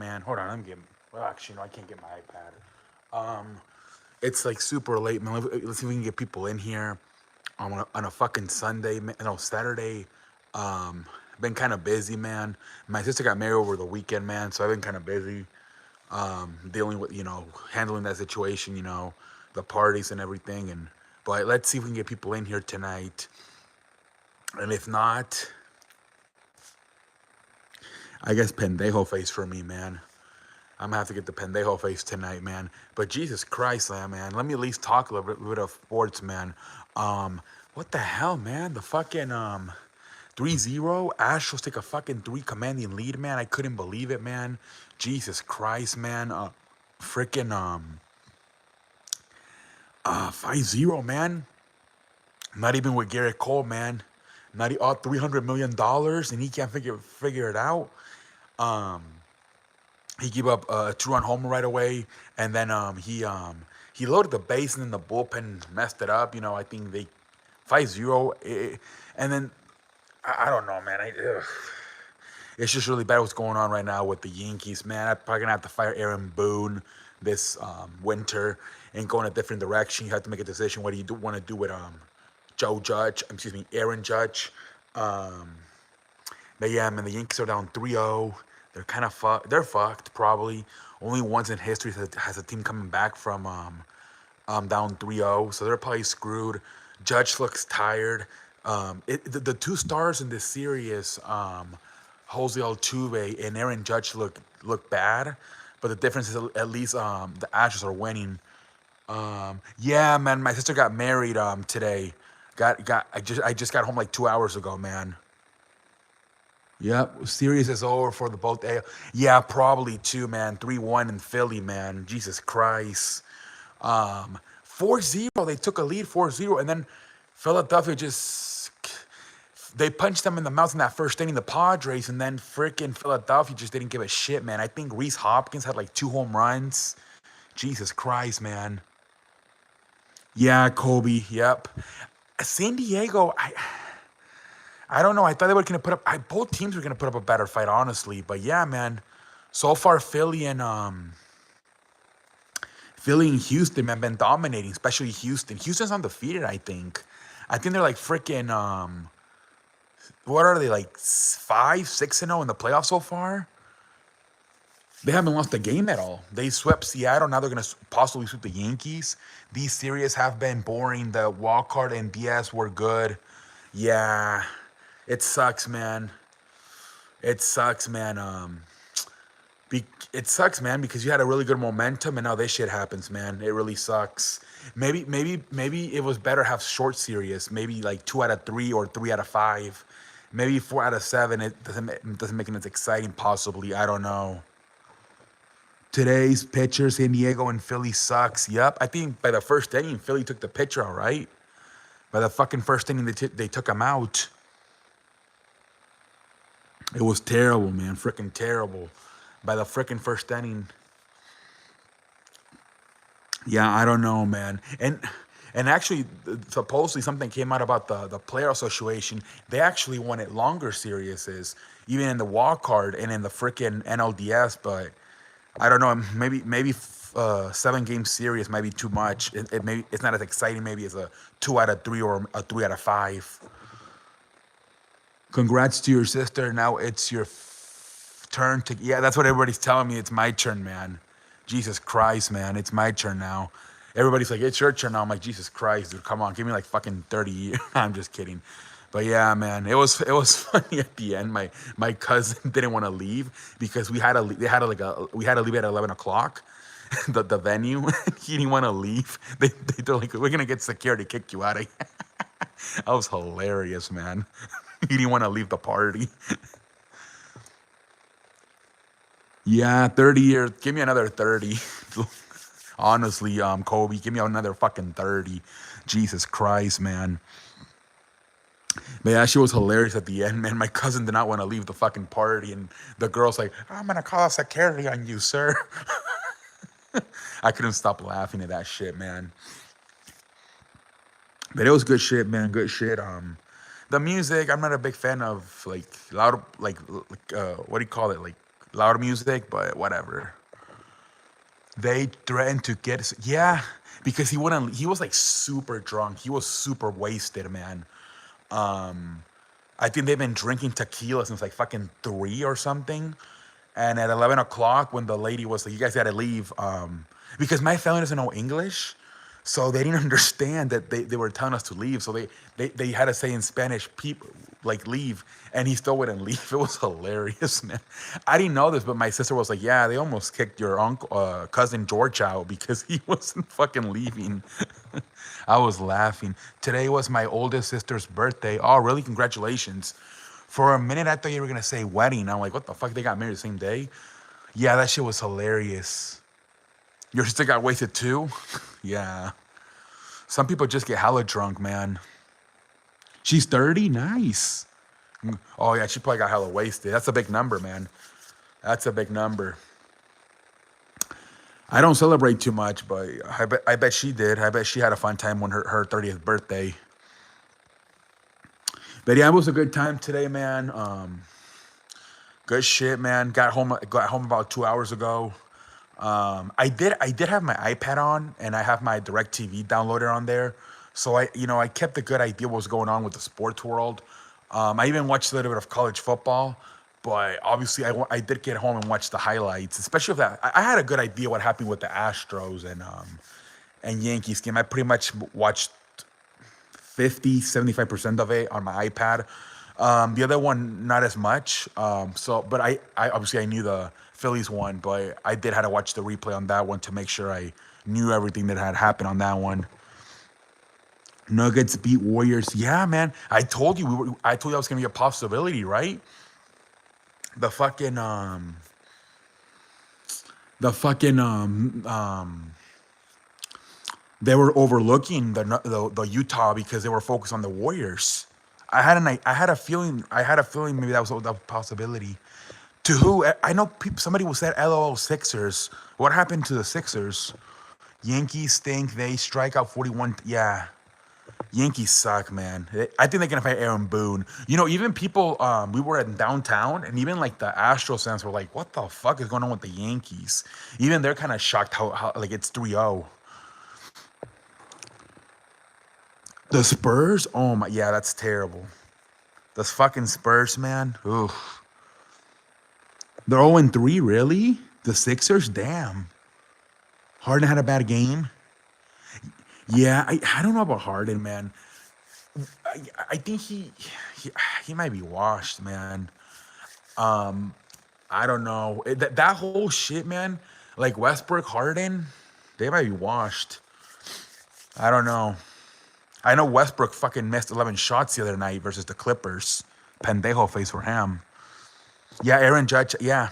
man. Hold on, I'm getting. Well, actually, no, I can't get my iPad. It's like super late, man. Let's see if we can get people in here on a fucking Sunday, no Saturday. Been kind of busy, man. My sister got married over the weekend, man, so I've been kind of busy dealing with handling that situation, the parties and everything. And but let's see if we can get people in here tonight. And if not, I guess pendejo face for me, man. I'm gonna have to get the pendejo face tonight, man. But Jesus Christ, man. Let me at least talk a little bit of sports, man. What the hell, man? The fucking 3-0. Astros take a fucking 3 commanding lead, man. I couldn't believe it, man. Jesus Christ, man. Freaking 5-0, man. Not even with Garrett Cole, man. Not $300 million, and he can't figure it out. He gave up a 2-run homer right away, and then he loaded the base, and then the bullpen messed it up. I think they 5-0, and then I don't know, man. It's just really bad what's going on right now with the Yankees, man. I'm probably gonna have to fire Aaron Boone this winter and go in a different direction. You have to make a decision. What do you want to do with Aaron Judge? But yeah, man, the Yankees are down 3-0. They're kind of fucked. They're fucked, probably. Only once in history has a team coming back from down 3-0, so they're probably screwed. Judge looks tired. The two stars in this series, Jose Altuve and Aaron Judge look bad, but the difference is at least the Astros are winning. Yeah, man, my sister got married today. I just got home like 2 hours ago, man. Yep, series is over for the both. Yeah, probably too, man. 3-1 in Philly, man. Jesus Christ. 4-0. They took a lead 4-0, and then Philadelphia just they punched them in the mouth in that first inning, the Padres, and then freaking Philadelphia just didn't give a shit, man. I think Reese Hopkins had like 2 home runs. Jesus Christ, man. Yeah, Kobe. Yep. San Diego. I don't know. I thought they were gonna put up. Both teams were gonna put up a better fight, honestly. But yeah, man. So far, Philly and Houston have been dominating, especially Houston. Houston's undefeated, I think. I think they're like freaking what are they, like 5, 6-0 in the playoffs so far? They haven't lost a game at all. They swept Seattle. Now they're gonna possibly sweep the Yankees. These series have been boring. The wild card and DS were good. Yeah, it sucks, man. It sucks, man. It sucks, man, because you had a really good momentum, and now this shit happens, man. It really sucks. Maybe it was better to have short series. Maybe like 2 out of 3 or 3 out of 5. Maybe 4 out of 7. It doesn't make it as exciting. Possibly, I don't know. Today's pitcher, San Diego and Philly sucks. Yep, I think by the first inning, Philly took the pitcher out, right? By the fucking first inning, they took him out. It was terrible, man. Freaking terrible. By the freaking first inning. Yeah, I don't know, man. And actually, supposedly something came out about the player association. They actually wanted longer series, even in the wild card and in the freaking NLDS. But I don't know. Maybe 7-game series might be too much. It's not as exciting. Maybe as a 2 out of 3 or a 3 out of 5. Congrats to your sister. Now it's your turn to. Yeah, that's what everybody's telling me. It's my turn, man. Jesus Christ, man. It's my turn now. Everybody's like, it's your turn now. I'm like, Jesus Christ, dude, come on, give me like fucking 30 years. I'm just kidding. But yeah, man, it was funny at the end. My cousin didn't want to leave because we had to leave at 11 o'clock. The venue. He didn't want to leave. They're like, we're gonna get security, kick you out of here. That was hilarious, man. He didn't want to leave the party. Yeah, 30 years. Give me another 30. Honestly, Kobe, give me another fucking 30. Jesus Christ, man. But yeah, she was hilarious at the end, man. My cousin did not want to leave the fucking party, and the girl's like, I'm gonna call security on you, sir. I couldn't stop laughing at that shit, man. But it was good shit, man. Good shit. The music, I'm not a big fan of like loud, like what do you call it? Like loud music, but whatever. They threatened to get yeah, because he wouldn't. He was like super drunk. He was super wasted, man. I think they've been drinking tequila since like fucking 3 or something. And at 11 o'clock, when the lady was like, "You guys got to leave," because my family doesn't know English, so they didn't understand that they were telling us to leave. So they had to say in Spanish, "People like leave," and he still wouldn't leave. It was hilarious, man. I didn't know this, but my sister was like, "Yeah, they almost kicked your uncle, cousin George out because he wasn't fucking leaving." I was laughing. Today was my oldest sister's birthday. Oh, really? Congratulations. For a minute, I thought you were gonna say wedding. I'm like, what the fuck? They got married the same day? Yeah, that shit was hilarious. Your sister got wasted too? Yeah. Some people just get hella drunk, man. She's 30? Nice. Oh, yeah, she probably got hella wasted. That's a big number, man. That's a big number. I don't celebrate too much, but I bet she did. I bet she had a fun time on her 30th birthday. But yeah, it was a good time today, man. Good shit, man. Got home about 2 hours ago. I did have my iPad on and I have my DirecTV downloaded on there. So I kept a good idea what was going on with the sports world. I even watched a little bit of college football, but obviously I did get home and watch the highlights, especially of that. I had a good idea what happened with the Astros and Yankees game. I pretty much watched 50, 75% of it on my iPad. The other one, not as much. But I obviously I knew the Phillies one, but I did have to watch the replay on that one to make sure I knew everything that had happened on that one. Nuggets beat Warriors. Yeah, man. I told you that was gonna be a possibility, right? The fucking the fucking they were overlooking the Utah because they were focused on the Warriors. I had a feeling maybe that was a possibility. To who? I know somebody was said LOL Sixers. What happened to the Sixers? Yankees stink. They strike out 41. Yeah, Yankees suck, man. I think they're gonna fight Aaron Boone. Even people. We were in downtown, and even like the Astros fans were like, "What the fuck is going on with the Yankees?" Even they're kind of shocked how like it's 3-0. The Spurs? Oh my, yeah, that's terrible. Those fucking Spurs, man. Ooh, they're 0-3, really? The Sixers? Damn. Harden had a bad game. Yeah, I don't know about Harden, man. I think he he might be washed, man. I don't know. That whole shit, man. Like Westbrook, Harden, they might be washed. I don't know. I know Westbrook fucking missed 11 shots the other night versus the Clippers. Pendejo face for him. Yeah, Aaron Judge. Yeah,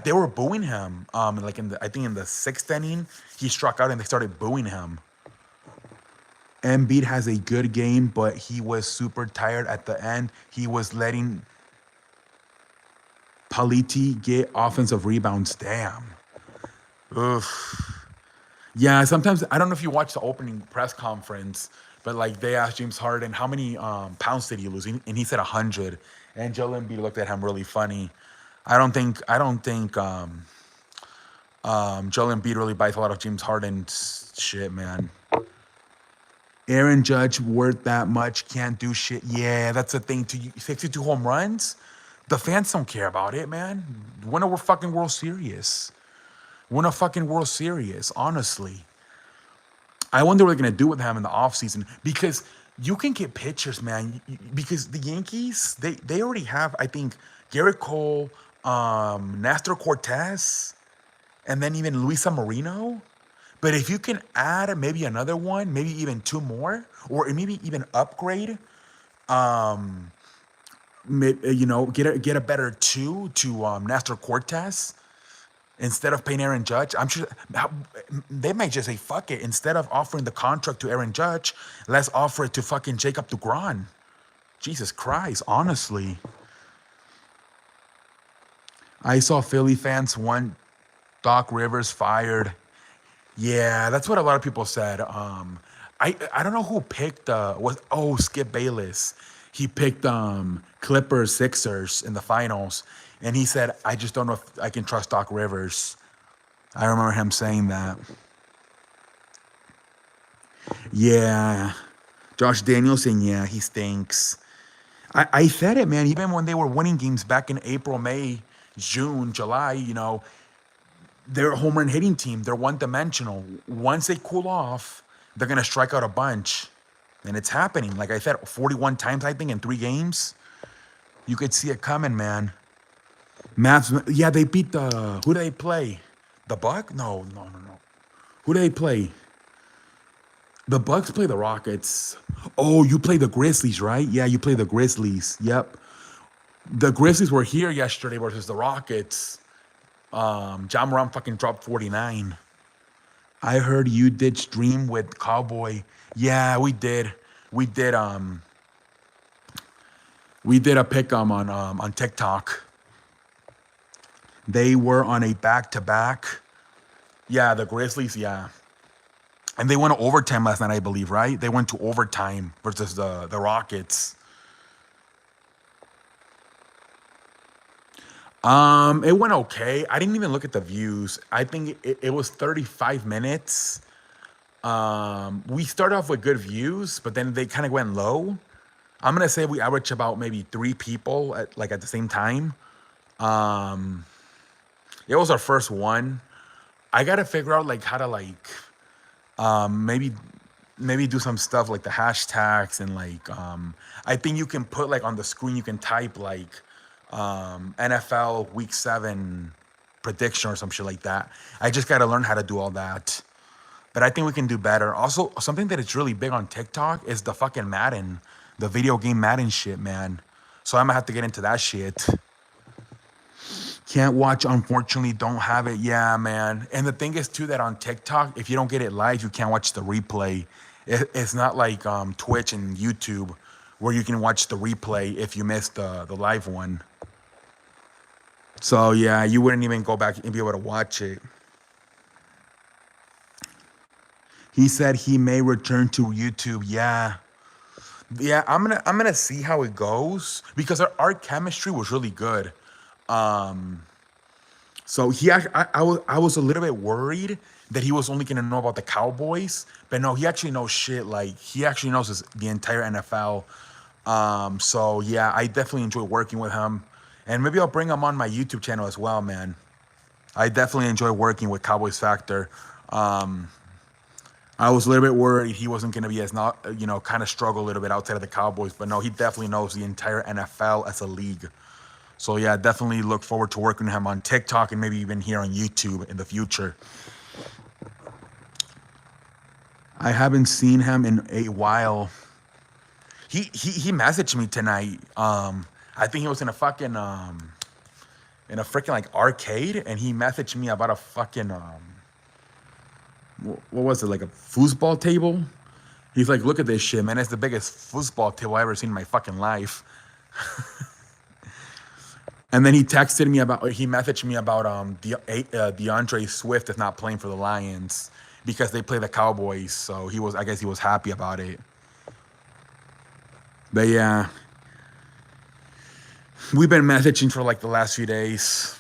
they were booing him. Like I think in the sixth inning, he struck out and they started booing him. Embiid has a good game, but he was super tired at the end. He was letting Paliti get offensive rebounds. Damn. Oof. Yeah, sometimes I don't know if you watched the opening press conference, but like they asked James Harden how many pounds did he lose, and he said 100. And Joel Embiid looked at him really funny. I don't think Joel Embiid really bites a lot of James Harden's shit, man. Aaron Judge worth that much, can't do shit. Yeah, that's the thing. 62 home runs, the fans don't care about it, man. Win a fucking World Series. Win a fucking World Series, honestly. I wonder what they're gonna do with him in the offseason because you can get pitchers, man. Because the Yankees, they already have, I think, Garrett Cole, Nestor Cortez, and then even Luisa Marino. But if you can add maybe another one, maybe even two more, or maybe even upgrade, get a better two to Nestor Cortez instead of paying Aaron Judge. I'm sure they might just say fuck it. Instead of offering the contract to Aaron Judge, let's offer it to fucking Jacob DeGrom. Jesus Christ, honestly. I saw Philly fans want Doc Rivers fired. Yeah, that's what a lot of people said. I don't know who picked Skip Bayless. He picked Clippers Sixers in the finals. And he said, I just don't know if I can trust Doc Rivers. I remember him saying that. Yeah. Josh Danielson, yeah, he stinks. I said it, man. Even when they were winning games back in April, May, June, July, they're a home run hitting team. They're one dimensional. Once they cool off, they're going to strike out a bunch. And it's happening. Like I said, 41 times, I think, in 3 games. You could see it coming, man. Mavs, yeah, they beat who do they play? The Buck? No. Who do they play? The Bucks play the Rockets. Oh, you play the Grizzlies, right? Yeah, you play the Grizzlies. Yep. The Grizzlies were here yesterday versus the Rockets. John Moran fucking dropped 49. I heard you did stream with Cowboy. Yeah, we did. We did a pick on TikTok. They were on a back-to-back. Yeah, the Grizzlies, yeah. And they went to overtime last night, I believe, right? They went to overtime versus the Rockets. It went okay. I didn't even look at the views. I think it was 35 minutes. We started off with good views, but then they kind of went low. I'm gonna say we averaged about maybe 3 people at the same time. It was our first one. I gotta figure out how to maybe do some stuff like the hashtags and I think you can put on the screen you can type NFL Week 7 prediction or some shit like that. I just gotta learn how to do all that. But I think we can do better. Also, something that is really big on TikTok is the fucking Madden, the video game Madden shit, man. So I'm gonna have to get into that shit. Can't watch, unfortunately, don't have it. Yeah, man. And the thing is, too, that on TikTok, if you don't get it live, you can't watch the replay. It's not like Twitch and YouTube where you can watch the replay if you missed the live one. So, yeah, you wouldn't even go back and be able to watch it. He said he may return to YouTube. Yeah. Yeah, I'm gonna see how it goes because our chemistry was really good. So he actually, I was a little bit worried that he was only gonna know about the Cowboys, but no, he actually knows shit. He actually knows the entire NFL. So yeah, I definitely enjoy working with him, and maybe I'll bring him on my YouTube channel as well, man. I definitely enjoy working with Cowboys Factor. I was a little bit worried he wasn't going to be as kind of struggle a little bit outside of the Cowboys, but no, he definitely knows the entire NFL as a league. So yeah, definitely look forward to working with him on TikTok and maybe even here on YouTube in the future. I haven't seen him in a while. He messaged me tonight. I think he was in a freaking arcade, and he messaged me about a fucking what was it, like a foosball table? He's like, look at this shit, man. It's the biggest foosball table I ever seen in my fucking life. And then he messaged me about DeAndre Swift is not playing for the Lions because they play the Cowboys. So I guess he was happy about it. But yeah, we've been messaging for the last few days.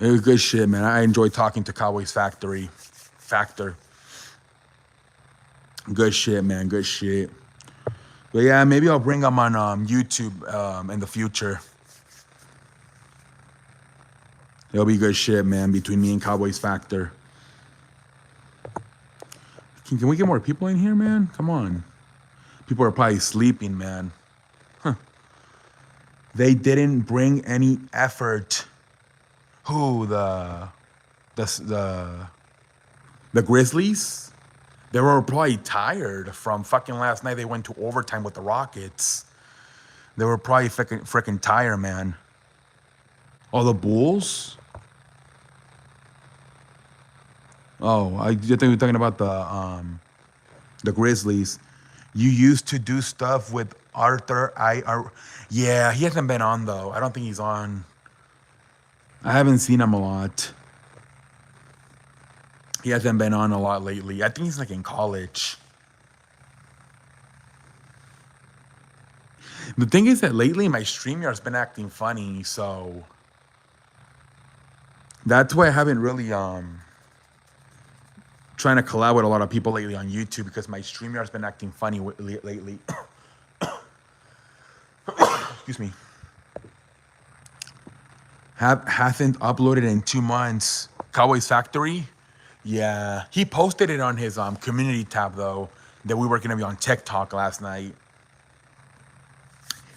It was good shit, man. I enjoy talking to Cowboys Factor. Good shit, man. Good shit. But yeah, maybe I'll bring him on YouTube in the future. It'll be good shit, man, between me and Cowboys Factor. Can we get more people in here, man? Come on. People are probably sleeping, man. Huh. They didn't bring any effort. Who, the Grizzlies? They were probably tired from fucking last night. They went to overtime with the Rockets. They were probably freaking tired, man. Oh, the Bulls? Oh, I think we're talking about the Grizzlies. You used to do stuff with Arthur. Yeah, he hasn't been on though. I don't think he's on. I haven't seen him a lot. He hasn't been on a lot lately. I think he's in college. The thing is that lately my StreamYard's been acting funny, so that's why I haven't really trying to collab with a lot of people lately on YouTube because my StreamYard's been acting funny lately. Excuse me. Hasn't uploaded in 2 months. Cowboys Factory. Yeah, he posted it on his community tab though that we were gonna be on TikTok last night.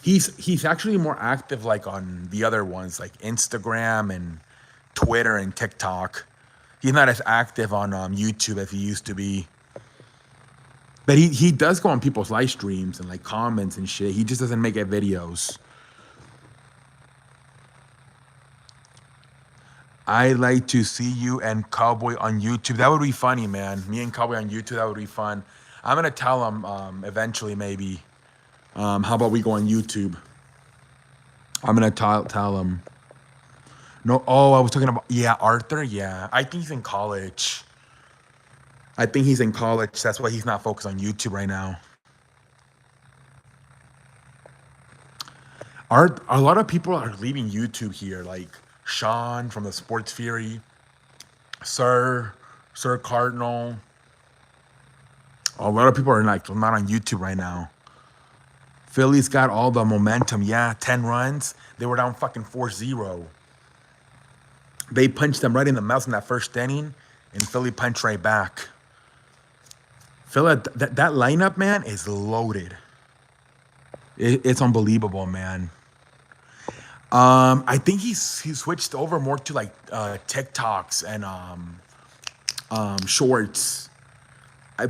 He's actually more active like on the other ones like Instagram and Twitter and TikTok. He's not as active on YouTube as he used to be. But he does go on people's live streams and like comments and shit. He just doesn't make it videos. I like to see you and Cowboy on YouTube. That would be funny, man. Me and Cowboy on YouTube, that would be fun. I'm gonna tell him eventually maybe. How about we go on YouTube? I'm gonna tell him. No, oh, I was talking about, yeah, Arthur, yeah. I think he's in college. I think he's in college. That's why he's not focused on YouTube right now. A lot of people are leaving YouTube here, like Sean from the Sports Fury, Sir Cardinal. A lot of people are like not on YouTube right now. Philly's got all the momentum. Yeah, 10 runs. They were down fucking 4-0. They punched them right in the mouth in that first inning, and Philly punched right back. Philly, that lineup, man, is loaded. It's unbelievable, man. I think he switched over more to like TikToks and shorts.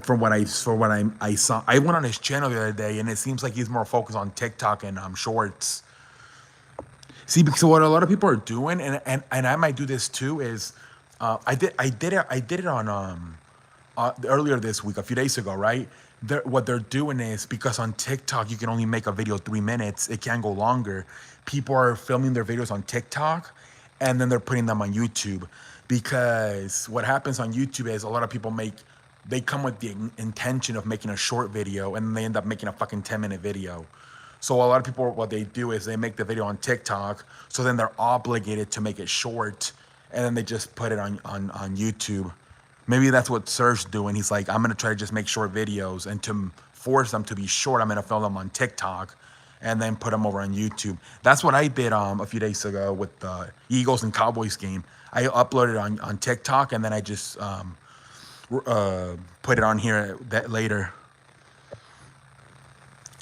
From what I saw, I went on his channel the other day, and it seems like he's more focused on TikTok and shorts. See, because what a lot of people are doing, and I might do this too, is I did it on earlier this week, a few days ago, right? What they're doing is because on TikTok you can only make a video 3 minutes, it can't go longer. People are filming their videos on TikTok, and then they're putting them on YouTube. Because what happens on YouTube is a lot of people they come with the intention of making a short video, and they end up making a fucking 10-minute video. So a lot of people, what they do is they make the video on TikTok, so then they're obligated to make it short, and then they just put it on YouTube. Maybe that's what Sir's doing. He's like, I'm gonna try to just make short videos, and to force them to be short, I'm gonna film them on TikTok, and then put them over on YouTube. That's what I did a few days ago with the Eagles and Cowboys game. I uploaded on TikTok, and then I just put it on here later.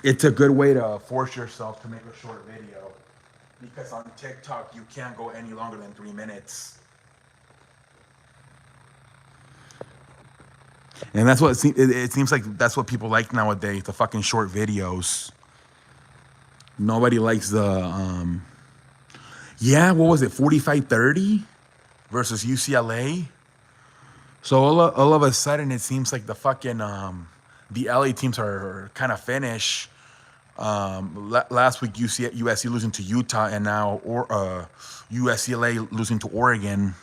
It's a good way to force yourself to make a short video, because on TikTok you can't go any longer than 3 minutes. And that's what it seems like. That's what people like nowadays, the fucking short videos. Nobody likes the yeah, what was it, 45-30 versus UCLA? So all of a sudden it seems like the fucking the LA teams are kind of finished. Last week USC losing to Utah, and now UCLA losing to Oregon.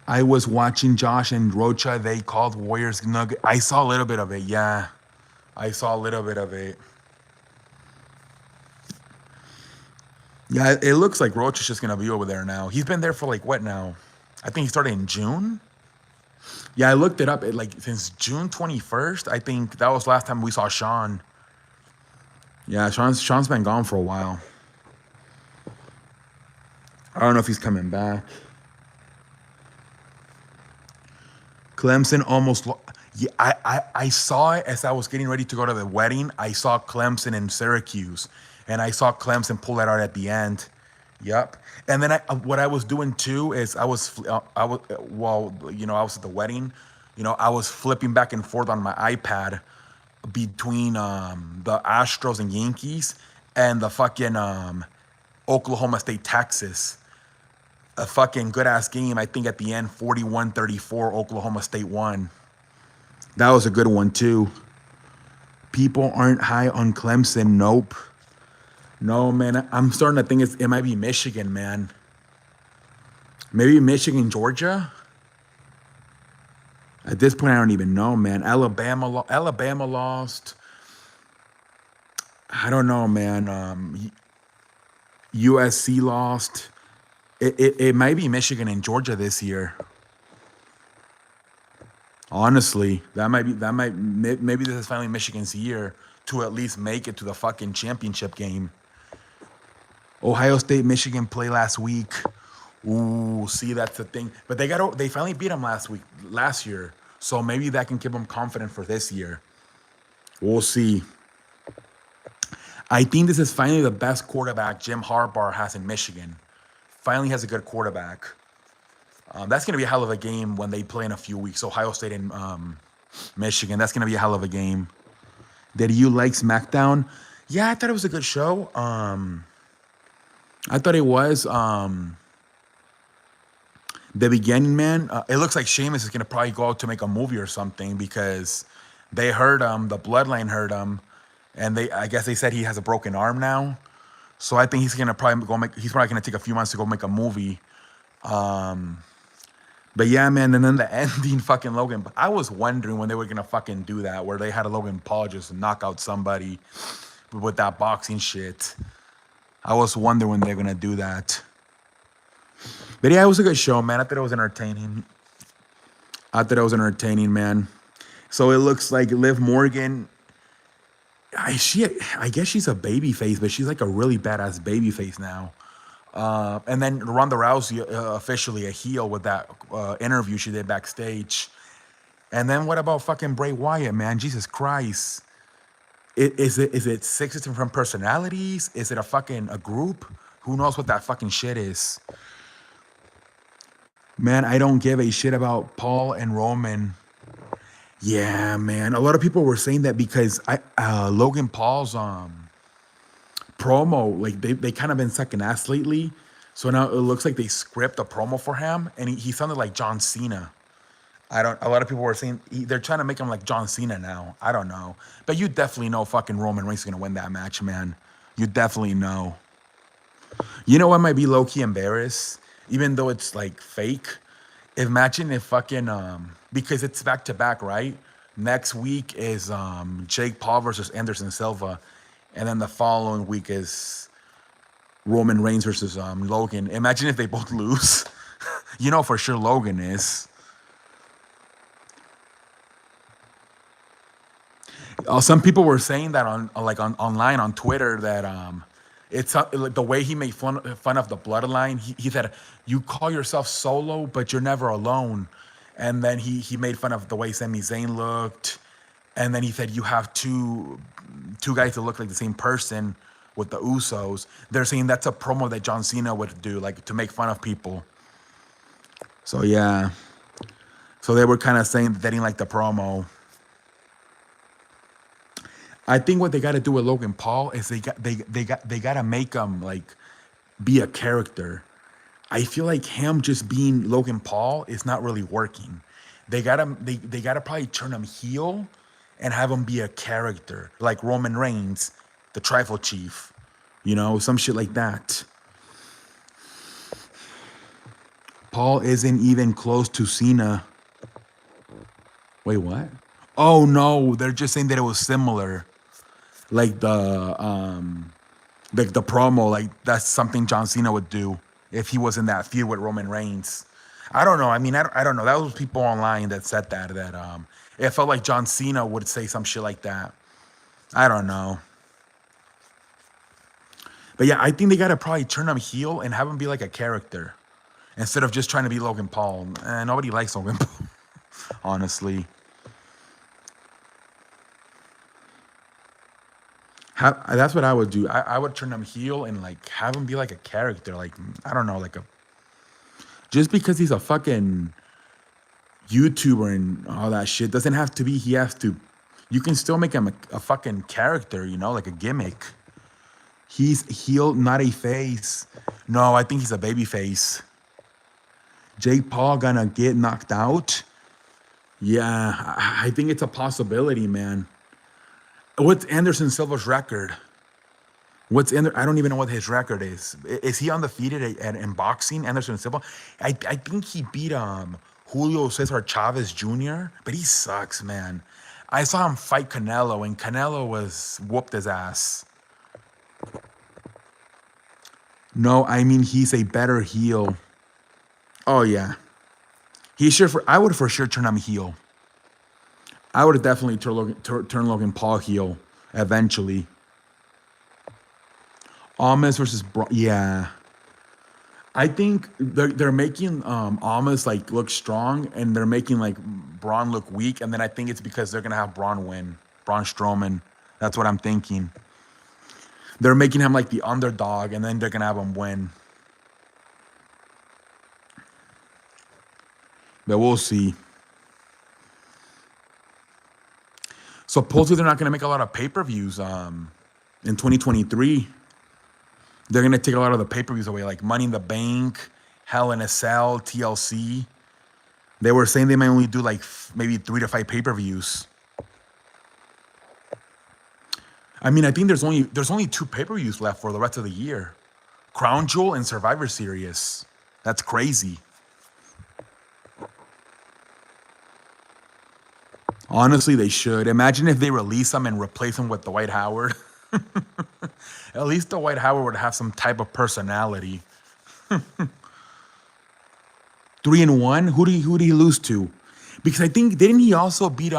I was watching Josh and Rocha. They called Warriors Nugget. I saw a little bit of it. Yeah, I saw a little bit of it. Yeah, it looks like Rocha's just gonna be over there now. He's been there for like what now? I think he started in June. Yeah, I looked it up. Like since June 21st, I think that was last time we saw Sean. Yeah, Sean's been gone for a while. I don't know if he's coming back. Clemson almost. Yeah, I saw it as I was getting ready to go to the wedding. I saw Clemson and Syracuse, and I saw Clemson pull that out at the end. Yep. And then what I was doing too is I was while I was at the wedding, I was flipping back and forth on my iPad between the Astros and Yankees and the fucking Oklahoma State Texas. A fucking good ass game. I think at the end 41-34 Oklahoma State won. That was a good one too. People aren't high on Clemson. Nope. No, man, I'm starting to think it might be Michigan, man. Maybe Michigan, Georgia. At this point, I don't even know, man. Alabama lost. I don't know, man. USC lost. It might be Michigan and Georgia this year. Honestly, maybe this is finally Michigan's year to at least make it to the fucking championship game. Ohio State, Michigan play last week. Ooh, see, that's the thing. But they finally beat them last year. So maybe that can give them confidence for this year. We'll see. I think this is finally the best quarterback Jim Harbaugh has in Michigan. Finally has a good quarterback. That's going to be a hell of a game when they play in a few weeks. Ohio State and Michigan. That's going to be a hell of a game. Did you like SmackDown? Yeah, I thought it was a good show. I thought it was. The beginning, man, it looks like Sheamus is going to probably go out to make a movie or something because they heard him. The Bloodline heard him. And I guess they said he has a broken arm now. So I think he's probably going to take a few months to go make a movie. But yeah, man, and then the ending, fucking Logan. I was wondering when they were gonna fucking do that, where they had a Logan Paul just knock out somebody with that boxing shit. I was wondering when they're gonna do that. But yeah, it was a good show, man. I thought it was entertaining. Man. So it looks like Liv Morgan. I guess she's a baby face, but she's like a really badass baby face now. And then Ronda Rousey officially a heel with that interview she did backstage. And then what about fucking Bray Wyatt, man? Jesus Christ. Is it 6 different personalities? Is it a group? Who knows what that fucking shit is? Man, I don't give a shit about Paul and Roman. Yeah, man. A lot of people were saying that because Logan Paul's promo, like they kind of been sucking ass lately. So now it looks like they script a promo for him, and he sounded like John Cena. A lot of people were saying they're trying to make him like John Cena now. I don't know, but you definitely know fucking Roman Reigns is gonna win that match, man. You definitely know. You know what might be low key embarrassed, even though it's like fake. Imagine if fucking because it's back to back, right? Next week is Jake Paul versus Anderson Silva, and then the following week is Roman Reigns versus Logan. Imagine if they both lose. You know for sure Logan is. Some people were saying that online on Twitter that it's like the way he made fun of the bloodline. He said you call yourself solo, but you're never alone. And then he made fun of the way Sami Zayn looked. And then he said you have two guys that look like the same person with the Usos. They're saying that's a promo that John Cena would do, like to make fun of people. So yeah. So they were kind of saying that they didn't like the promo. I think what they got to do with Logan Paul is they got to make him like be a character. I feel like him just being Logan Paul is not really working. They gotta probably turn him heel and have him be a character like Roman Reigns, the Tribal Chief, some shit like that. Paul isn't even close to Cena. Wait, what? Oh no, they're just saying that it was similar. Like the promo, like that's something John Cena would do if he was in that feud with Roman Reigns. I don't know. I mean, I don't know. That was people online that said that it felt like John Cena would say some shit like that. I don't know. But yeah, I think they gotta probably turn him heel and have him be like a character instead of just trying to be Logan Paul. Nobody likes Logan Paul, honestly. That's what I would do. I would turn him heel and like have him be like a character. Like, I don't know, just because he's a fucking YouTuber and all that shit doesn't have to be, you can still make him a fucking character, like a gimmick. He's heel, not a face. No, I think he's a baby face. Jake Paul gonna get knocked out? Yeah, I think it's a possibility, man. What's Anderson Silva's record? I don't even know what his record is. Is he undefeated in boxing, Anderson Silva? I think he beat Julio Cesar Chavez Jr., but he sucks, man. I saw him fight Canelo, and Canelo whooped his ass. No, I mean he's a better heel. Oh yeah, he sure. I would for sure turn him heel. I would definitely turn Logan Paul heel eventually. Almas versus yeah. I think they're making Almas like look strong, and they're making like Braun look weak, and then I think it's because they're gonna have Braun win, Braun Strowman. That's what I'm thinking. They're making him like the underdog, and then they're gonna have him win. But we'll see. Supposedly they're not gonna make a lot of pay-per-views in 2023. They're gonna take a lot of the pay-per-views away, like Money in the Bank, Hell in a Cell, TLC. They were saying they might only do like maybe 3 to 5 pay-per-views. I mean, I think there's only 2 pay-per-views left for the rest of the year. Crown Jewel and Survivor Series. That's crazy. Honestly, they should. Imagine if they release them and replace them with Dwight Howard. At least Dwight Howard would have some type of personality. 3-1. Who did he lose to? Because I think didn't he also beat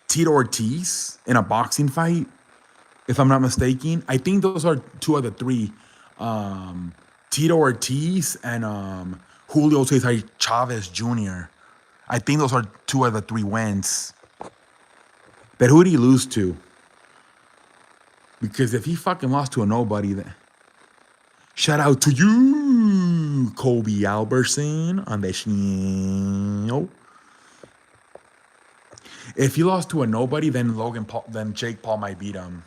Tito Ortiz in a boxing fight? If I'm not mistaken, I think those are 2 of the 3. Tito Ortiz and Julio Cesar Chavez Jr. I think those are 2 of the 3 wins. But who did he lose to? Because if he fucking lost to a nobody, then shout out to you, Kobe Albertson on the show. If he lost to a nobody, then then Jake Paul might beat him.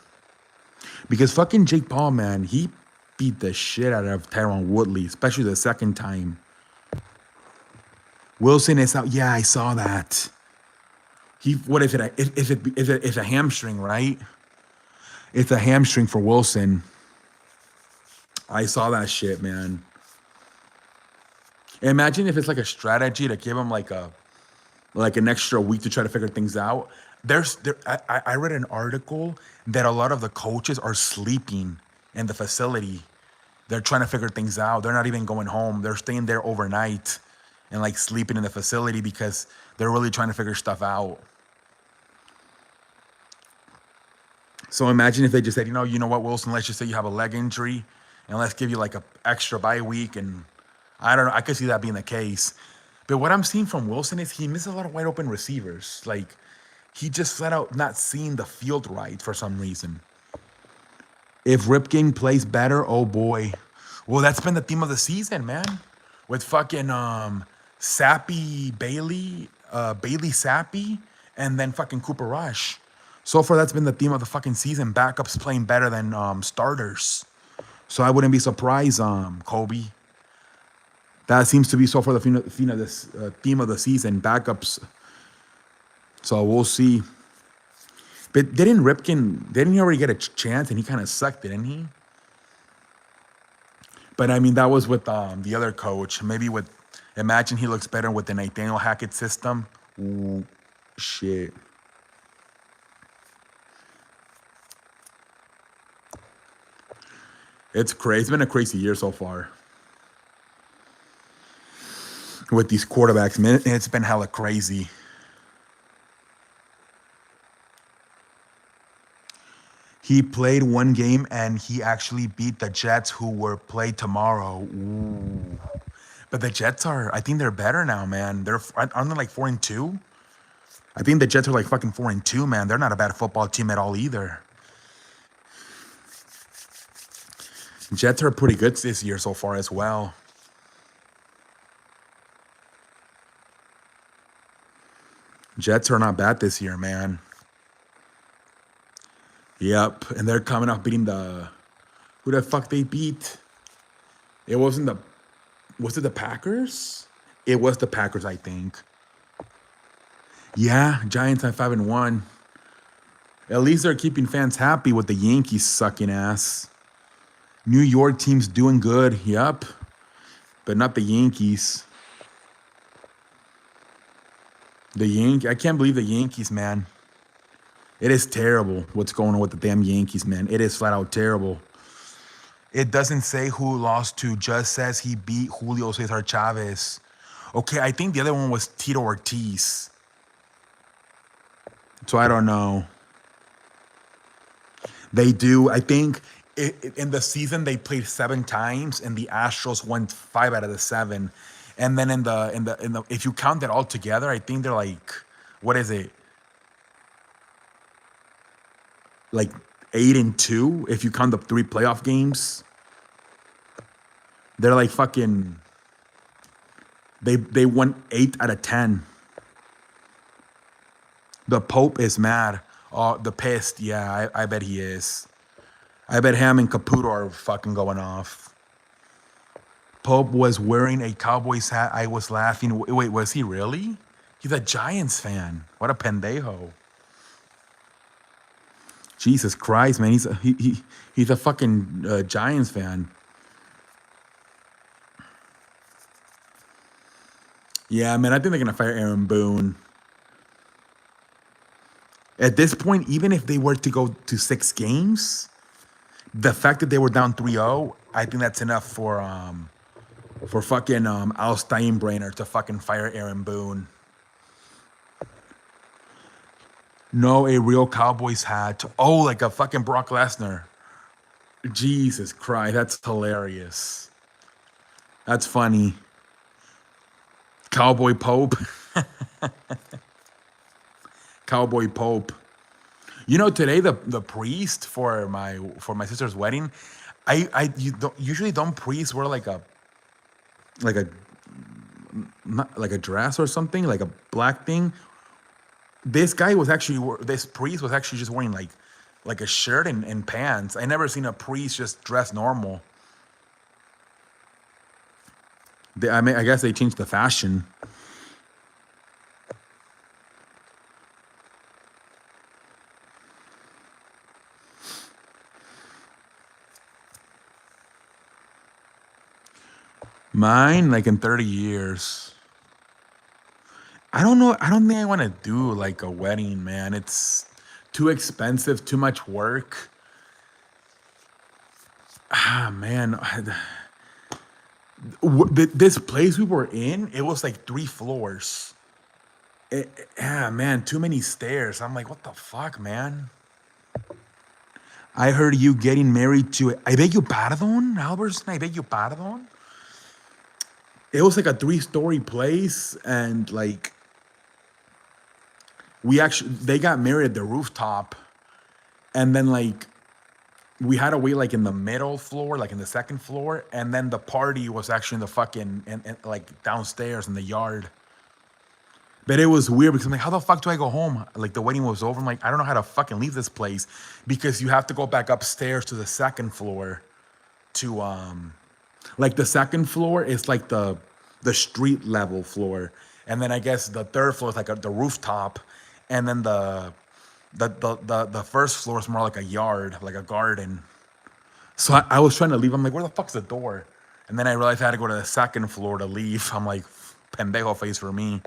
Because fucking Jake Paul, man, he beat the shit out of Tyron Woodley, especially the second time. Wilson is out. Yeah, I saw that. What is it? It's a hamstring, right? It's a hamstring for Wilson. I saw that shit, man. Imagine if it's like a strategy to give him like an extra week to try to figure things out. I read an article that a lot of the coaches are sleeping in the facility. They're trying to figure things out. They're not even going home. They're staying there overnight and like sleeping in the facility because they're really trying to figure stuff out. So imagine if they just said, you know what, Wilson, let's just say you have a leg injury and let's give you like a extra bye week. And I don't know, I could see that being the case. But what I'm seeing from Wilson is he misses a lot of wide open receivers. Like he just flat out not seeing the field right for some reason. If Ripken plays better, oh boy. Well, that's been the theme of the season, man. With fucking Sappy Bailey, Bailey Sappy, and then fucking Cooper Rush. So far, that's been the theme of the fucking season. Backups playing better than starters. So I wouldn't be surprised, Kobe. That seems to be so far the theme of the season. Backups. So we'll see. But didn't he already get a chance and he kind of sucked, didn't he? But I mean, that was with the other coach. Maybe imagine he looks better with the Nathaniel Hackett system. Ooh, shit. It's crazy. It's been a crazy year so far with these quarterbacks, man. It's been hella crazy. He played one game and he actually beat the Jets, who were played tomorrow. Ooh. But the Jets I think they're better now, man. Aren't they like 4-2? I think the Jets are like fucking 4-2, man. They're not a bad football team at all either. Jets are pretty good this year so far as well. Jets are not bad this year, man. Yep, and they're coming off beating who the fuck they beat? It wasn't was it the Packers? It was the Packers, I think. Yeah, Giants at 5-1. At least they're keeping fans happy with the Yankees sucking ass. New York team's doing good, yep. But not the Yankees. I can't believe the Yankees, man. It is terrible what's going on with the damn Yankees, man. It is flat out terrible. It doesn't say who lost to, just says he beat Julio Cesar Chavez. Okay, I think the other one was Tito Ortiz. So I don't know. They do. I think in the season they played 7 times, and the Astros won 5 out of the 7. And then in the if you count that all together, I think they're like, what is it? Like 8-2 if you count the 3 playoff games. They're like fucking. They won 8 out of 10. The Pope is mad. Oh, the pissed. Yeah, I bet he is. I bet him and Caputo are fucking going off. Pope was wearing a Cowboys hat. I was laughing. Wait, was he really? He's a Giants fan. What a pendejo. Jesus Christ, man. He's a fucking Giants fan. Yeah, man. I think they're gonna fire Aaron Boone. At this point, even if they were to go to 6 games, the fact that they were down 3-0, I think that's enough for fucking Al Steinbrenner to fucking fire Aaron Boone. No, a real Cowboys hat. Oh, like a fucking Brock Lesnar. Jesus Christ, that's hilarious. That's funny. Cowboy Pope. Cowboy Pope. You know, today the priest for my sister's wedding, usually don't priests wear like a not like a dress or something, like a black thing. This priest was actually just wearing like a shirt and pants. I never seen a priest just dress normal. I guess they changed the fashion. Mine, like in 30 years. I don't know. I don't think I want to do like a wedding, man. It's too expensive, too much work. Ah, man. This place we were in, it was like 3 floors. Yeah, man, too many stairs. I'm like, what the fuck, man? I heard you getting married to. I beg your pardon, Albertson. I beg your pardon. It was like a 3-story place, and like they got married at the rooftop, and then like we had to wait like in the middle floor, like in the 2nd floor, and then the party was actually in the fucking and like downstairs in the yard. But it was weird because I'm like, how the fuck do I go home? Like the wedding was over. I'm like, I don't know how to fucking leave this place because you have to go back upstairs to the 2nd floor to like the 2nd floor is like the street level floor, and then I guess the 3rd floor is like the rooftop, and then the 1st floor is more like a yard, like a garden. So I was trying to leave. I'm like, where the fuck's the door? And then I realized I had to go to the 2nd floor to leave. I'm like, pendejo face for me.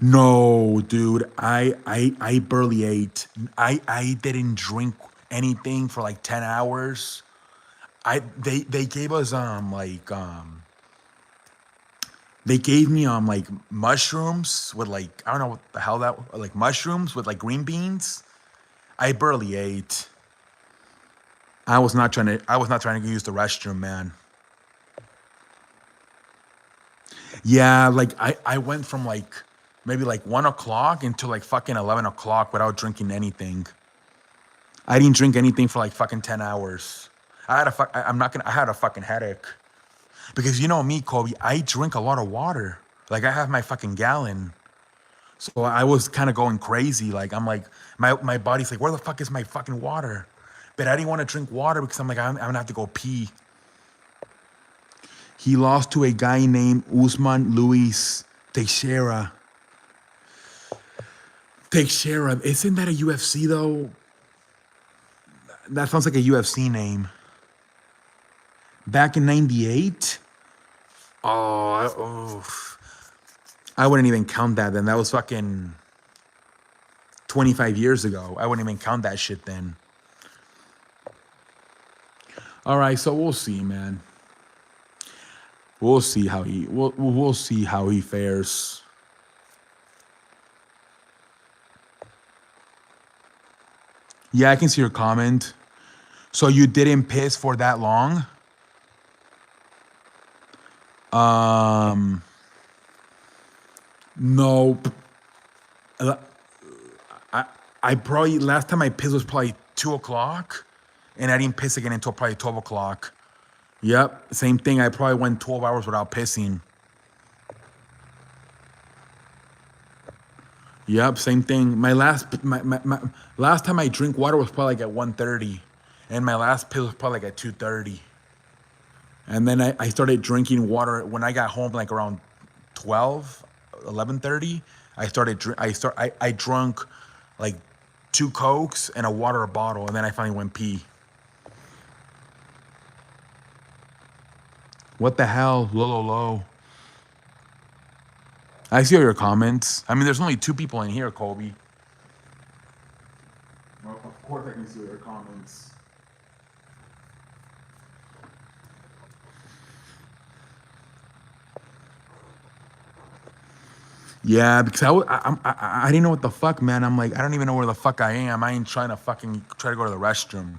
No, dude, I barely ate. I didn't drink anything for like 10 hours. They gave us they gave me like mushrooms with like, I don't know what the hell that, like mushrooms with like green beans. I barely ate. I was not trying to use the restroom, man. Yeah, like I went from like maybe like 1 o'clock until like fucking 11 o'clock without drinking anything. I didn't drink anything for like fucking 10 hours. I had a fucking headache. Because you know me, Kobe, I drink a lot of water. Like I have my fucking gallon. So I was kind of going crazy. Like I'm like, my body's like, where the fuck is my fucking water? But I didn't want to drink water because I'm like, I'm gonna have to go pee. He lost to a guy named Usman Luis Teixeira. Teixeira, isn't that a UFC though? That sounds like a UFC name. Back in '98? Oh, I wouldn't even count that then. That was fucking 25 years ago. I wouldn't even count that shit then. All right, so we'll see, man. We'll see how he fares. Yeah, I can see your comment. So you didn't piss for that long? Um, no. I I probably last time I pissed was probably 2 o'clock, and I didn't piss again until probably 12 o'clock. Yep, same thing. I probably went 12 hours without pissing. Yep, same thing. My last time I drink water was probably like at 1:30, and my last piss was probably like at 2:30. And then I started drinking water when I got home like around 12, 11:30. I drunk like 2 Cokes and a water bottle, and then I finally went pee. What the hell? Low. I see all your comments. I mean, there's only 2 people in here, Kobe. Well, of course I can see all your comments. Yeah, because I didn't know what the fuck, man. I'm like, I don't even know where the fuck I am. I ain't trying to fucking try to go to the restroom.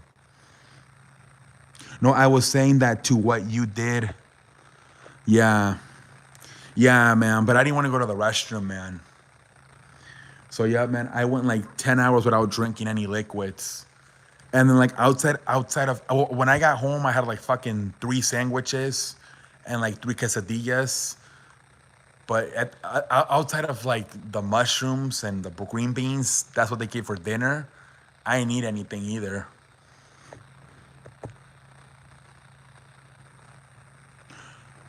No, I was saying that to what you did. Yeah. Yeah, man. But I didn't want to go to the restroom, man. So yeah, man, I went like 10 hours without drinking any liquids. And then like outside of when I got home, I had like fucking 3 sandwiches and like 3 quesadillas. But outside of like the mushrooms and the green beans, that's what they gave for dinner. I didn't eat anything either.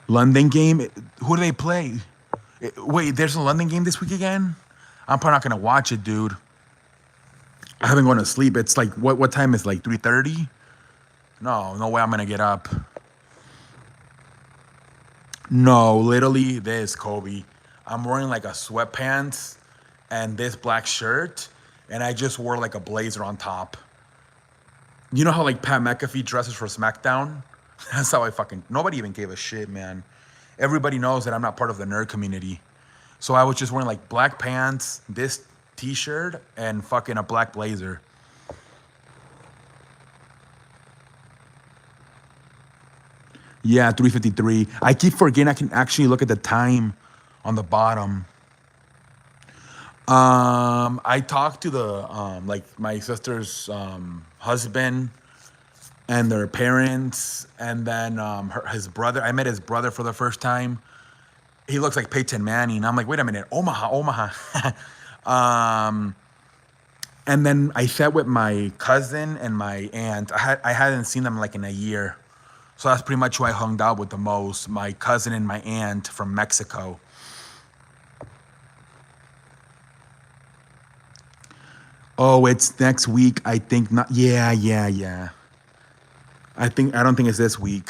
London game? Who do they play? Wait, there's a London game this week again? I'm probably not gonna watch it, dude. I haven't gone to sleep. It's like what time is it, like 3:30? No way I'm gonna get up. No, literally this, Kobe. I'm wearing like a sweatpants and this black shirt, and I just wore like a blazer on top. You know how like Pat McAfee dresses for SmackDown? That's how I fucking. Nobody even gave a shit, man. Everybody knows that I'm not part of the nerd community. So I was just wearing like black pants, this t-shirt, and fucking a black blazer. Yeah, 3:53. I keep forgetting I can actually look at the time on the bottom. I talked to the like my sister's husband and their parents, and then his brother. I met his brother for the first time. He looks like Peyton Manning. I'm like, wait a minute, Omaha. um, and then I sat with my cousin and my aunt. I hadn't seen them like in a year, so that's pretty much who I hung out with the most. My cousin and my aunt from Mexico. Oh, it's next week. I think not. Yeah. I don't think it's this week.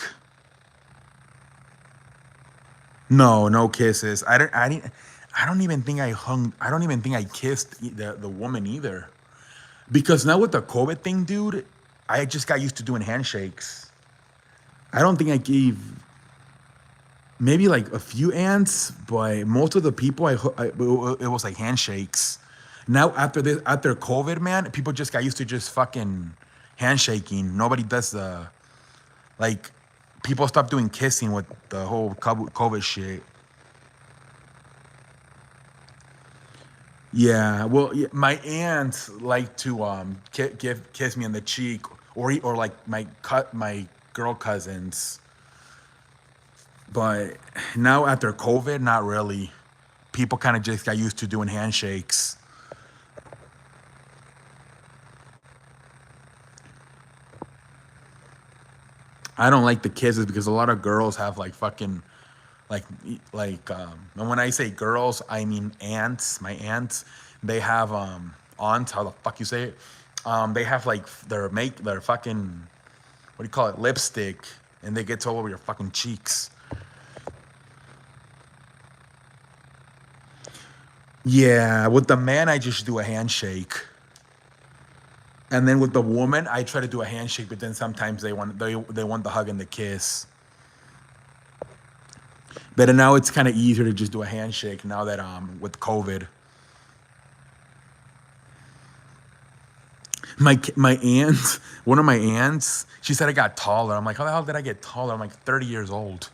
No kisses. I don't even think I hung. I don't even think I kissed the woman either. Because now with the COVID thing, dude, I just got used to doing handshakes. I don't think I gave maybe like a few ants, but most of the people it was like handshakes. Now after COVID, man, people just got used to just fucking handshaking. Nobody does the like people stopped doing kissing with the whole COVID shit. Yeah, well, yeah, my aunts like to kiss me on the cheek, or like my girl cousins. But now after COVID, not really. People kind of just got used to doing handshakes. I don't like the kisses because a lot of girls have like fucking like and when I say girls, I mean aunts. My aunts, they have aunts. How the fuck you say it? They have like their fucking what do you call it, lipstick, and they get all over your fucking cheeks. Yeah, with the man, I just do a handshake. And then with the woman, I try to do a handshake, but then sometimes they want the hug and the kiss. But now it's kind of easier to just do a handshake now that with COVID. My aunt, one of my aunts, she said I got taller. I'm like, how the hell did I get taller? I'm like 30 years old.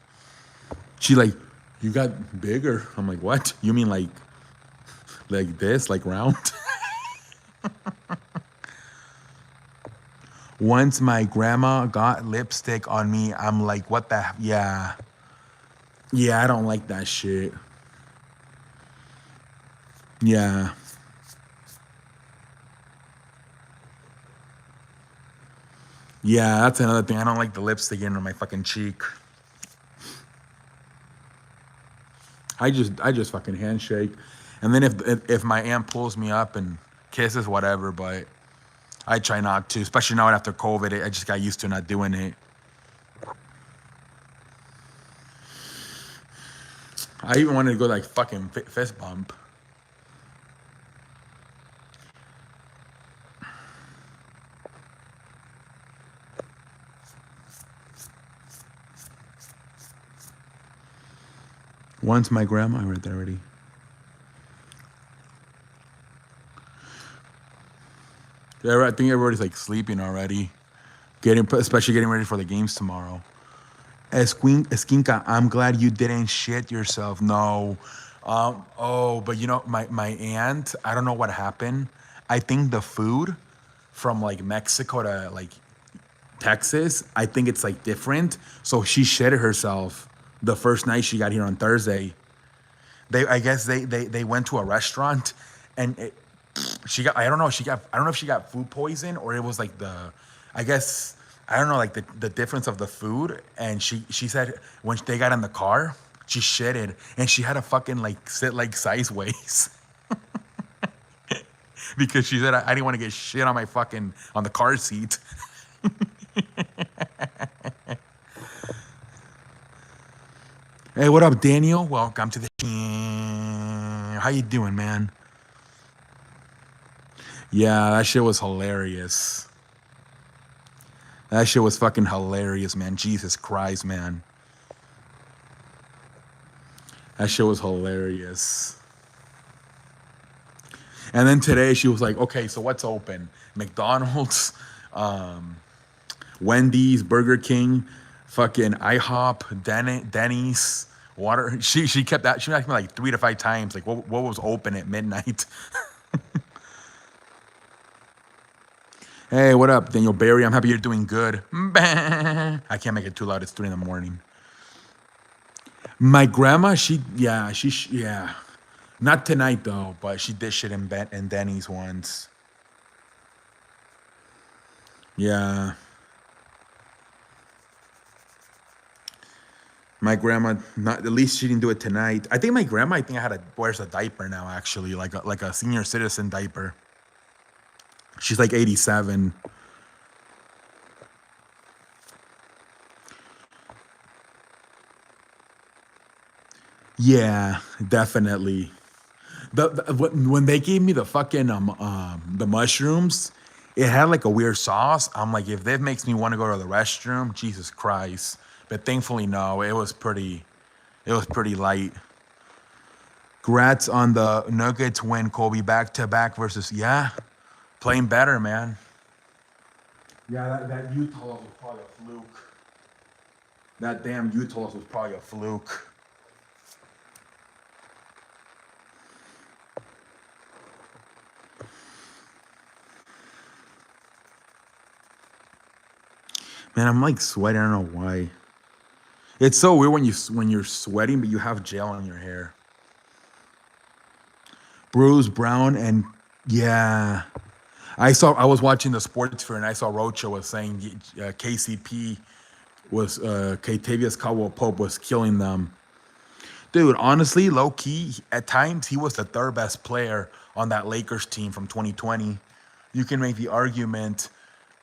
She like, you got bigger. I'm like, what? You mean like this, like round? Once my grandma got lipstick on me, I'm like, what the? Yeah, yeah, I don't like that shit. Yeah, yeah, that's another thing. I don't like the lipstick in on my fucking cheek. I just fucking handshake, and then if my aunt pulls me up and kisses, whatever. But I try not to, especially now after COVID. I just got used to not doing it. I even wanted to go like fucking fist bump. Once my grandma, I read that already. I think everybody's like sleeping already, especially getting ready for the games tomorrow. Esquinca, I'm glad you didn't shit yourself. No. Oh, but my aunt, I don't know what happened. I think the food from like Mexico to like Texas, I think it's like different. So she shit herself the first night she got here on Thursday. I guess they went to a restaurant and she got, I don't know if she got food poison or it was like I guess, I don't know, like the difference of the food. And she said when they got in the car, she shitted and she had to fucking like sit like sideways because she said I didn't want to get shit on my fucking on the car seat. Hey, what up, Daniel? Welcome to the. How you doing, man? Yeah, that shit was hilarious. That shit was fucking hilarious, man. Jesus Christ, man. That shit was hilarious. And then today she was like, okay, so what's open? McDonald's, Wendy's, Burger King, fucking IHOP, Denny's, water. She kept that. She asked me like 3 to 5 times, like what was open at midnight. Hey, what up, Daniel Barry? I'm happy you're doing good. I can't make it too loud. It's 3 in the morning. My grandma, yeah. Not tonight though, but she did shit in Denny's once. Yeah. My grandma, not at least she didn't do it tonight. I think my grandma, I think I had wears a diaper now, actually, like a senior citizen diaper. She's like 87. Yeah, definitely. When they gave me the fucking the mushrooms, it had like a weird sauce. I'm like, if that makes me want to go to the restroom, Jesus Christ. But thankfully, no. It was pretty light. Grats on the Nuggets win, Kobe, back to back versus, yeah, playing better, man. Yeah, that Utah loss was probably a fluke. That damn Utah loss was probably a fluke. Man, I'm like sweating. I don't know why. It's so weird when you're sweating, but you have gel on your hair. Bruce Brown and yeah, I was watching the sports fair and I saw Rocha was saying KCP was Katavius Caldwell Pope was killing them. Dude, honestly, low key, at times he was the third best player on that Lakers team from 2020. You can make the argument.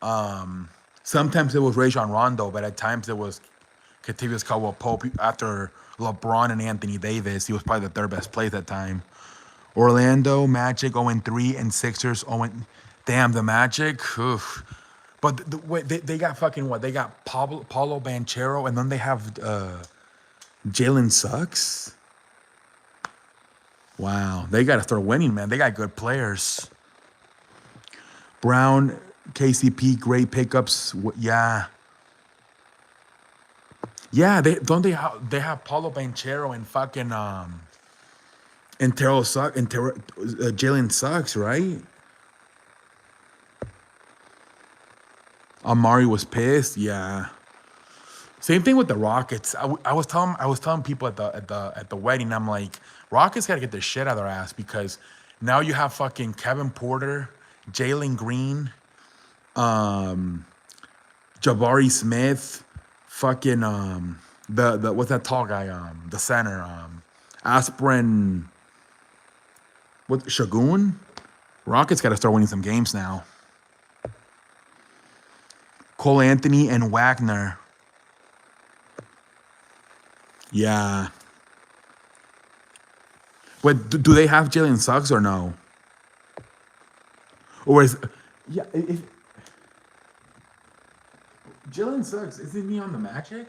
Sometimes it was Rajon Rondo, but at times it was Katavious Caldwell Pope. After LeBron and Anthony Davis, he was probably the third best player at that time. Orlando Magic 0-3 and Sixers 0. Damn, the Magic. Oof. But wait, they got fucking what? They got Paulo Banchero, and then they have Jalen Suggs. Wow, they got to start winning, man. They got good players. Brown, KCP, great pickups. Yeah, yeah. They have Paulo Banchero and fucking and Jalen Suggs, right? Amari was pissed. Yeah. Same thing with the Rockets. I was telling people at the wedding. I'm like, Rockets got to get their shit out of their ass because now you have fucking Kevin Porter, Jalen Green, Jabari Smith, fucking the what's that tall guy, the center, Aspirin, what, Shagun. Rockets got to start winning some games now. Cole Anthony and Wagner. Yeah. But do they have Jalen Suggs or no? Or is yeah? If Jalen Suggs isn't he on the Magic?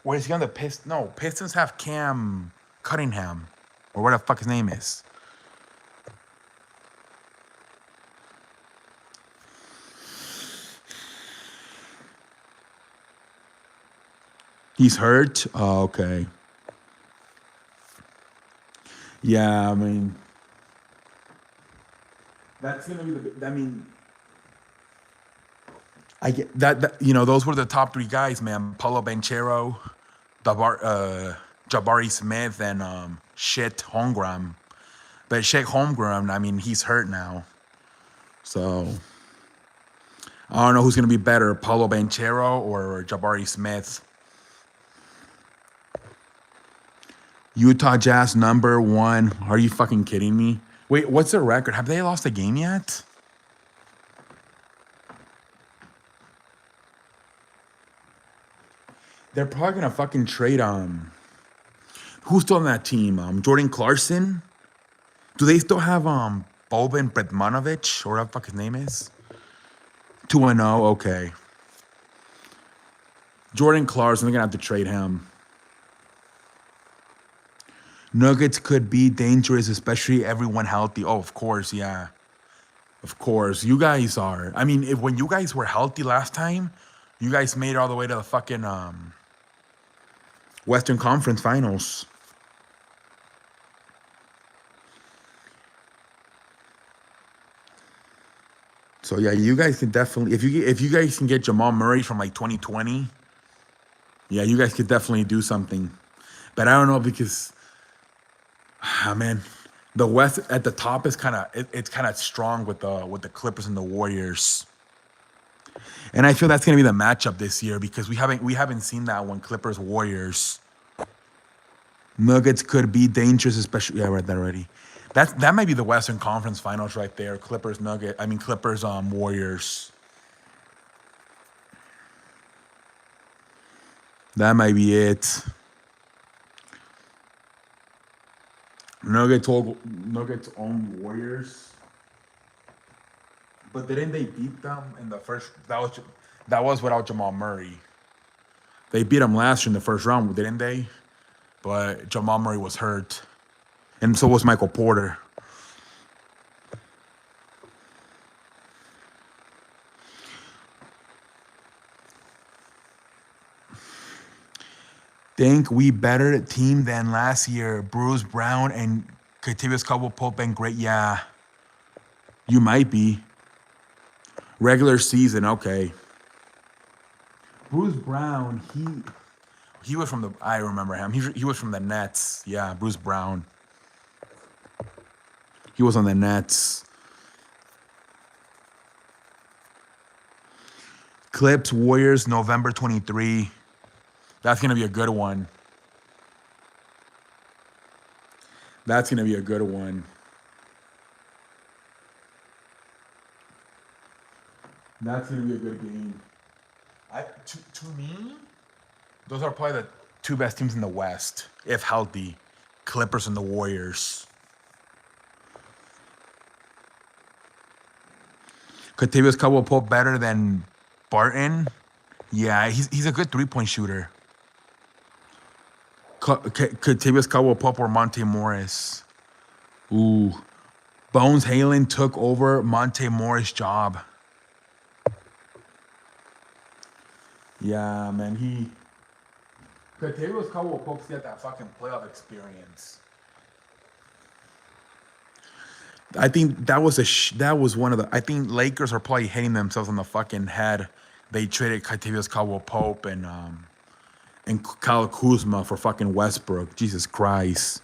Or is he on the Pistons? No, Pistons have Cam Cunningham, or what the fuck his name is. He's hurt. Oh, okay. Yeah, I mean, that's gonna be the. I mean, I get that. You know, those were the top three guys, man. Paulo Banchero, Jabari Smith, and shit Holmgren. But Shake Holmgren, I mean, he's hurt now. So I don't know who's gonna be better, Paulo Banchero or Jabari Smith. Utah Jazz #1. Are you fucking kidding me? Wait, what's their record? Have they lost a game yet? They're probably gonna fucking trade who's still on that team? Jordan Clarkson? Do they still have Boban Bredmanovic, or whatever the fuck his name is? 2-0, okay. Jordan Clarkson, they're gonna have to trade him. Nuggets could be dangerous, especially everyone healthy. Oh, of course, yeah. Of course. You guys are. I mean, when you guys were healthy last time, you guys made it all the way to the fucking Western Conference Finals. So yeah, you guys can definitely if you guys can get Jamal Murray from like 2020, yeah, you guys could definitely do something. But I don't know because man, the West at the top is it's kind of strong with the Clippers and the Warriors. And I feel that's gonna be the matchup this year because we haven't seen that one, Clippers Warriors. Nuggets could be dangerous, especially yeah, I read that already. That might be the Western Conference Finals right there. Clippers Warriors. That might be it. Nuggets own Warriors. But didn't they beat them in the first? That was without Jamal Murray. They beat them last year in the first round, didn't they? But Jamal Murray was hurt, and so was Michael Porter. Think we better team than last year. Bruce Brown and Katavius Caldwell-Pope been great. Yeah, you might be. Regular season, okay. Bruce Brown, he was from the. I remember him. He was from the Nets. Yeah, Bruce Brown. He was on the Nets. Clips Warriors November 23. That's gonna be a good one. That's gonna be a good one. That's gonna be a good game. To me, those are probably the two best teams in the West, if healthy. Clippers and the Warriors. Kentavious Caldwell-Pope better than Barton? Yeah, he's a good 3-point shooter. Kentavious Caldwell-Pope or Monte Morris? Ooh. Bones Halen took over Monte Morris' job. Yeah, man, Kentavious Caldwell-Pope's got that fucking playoff experience. I think that was that was one of the. I think Lakers are probably hitting themselves on the fucking head. They traded Kentavious Caldwell-Pope and Kyle Kuzma for fucking Westbrook. Jesus Christ.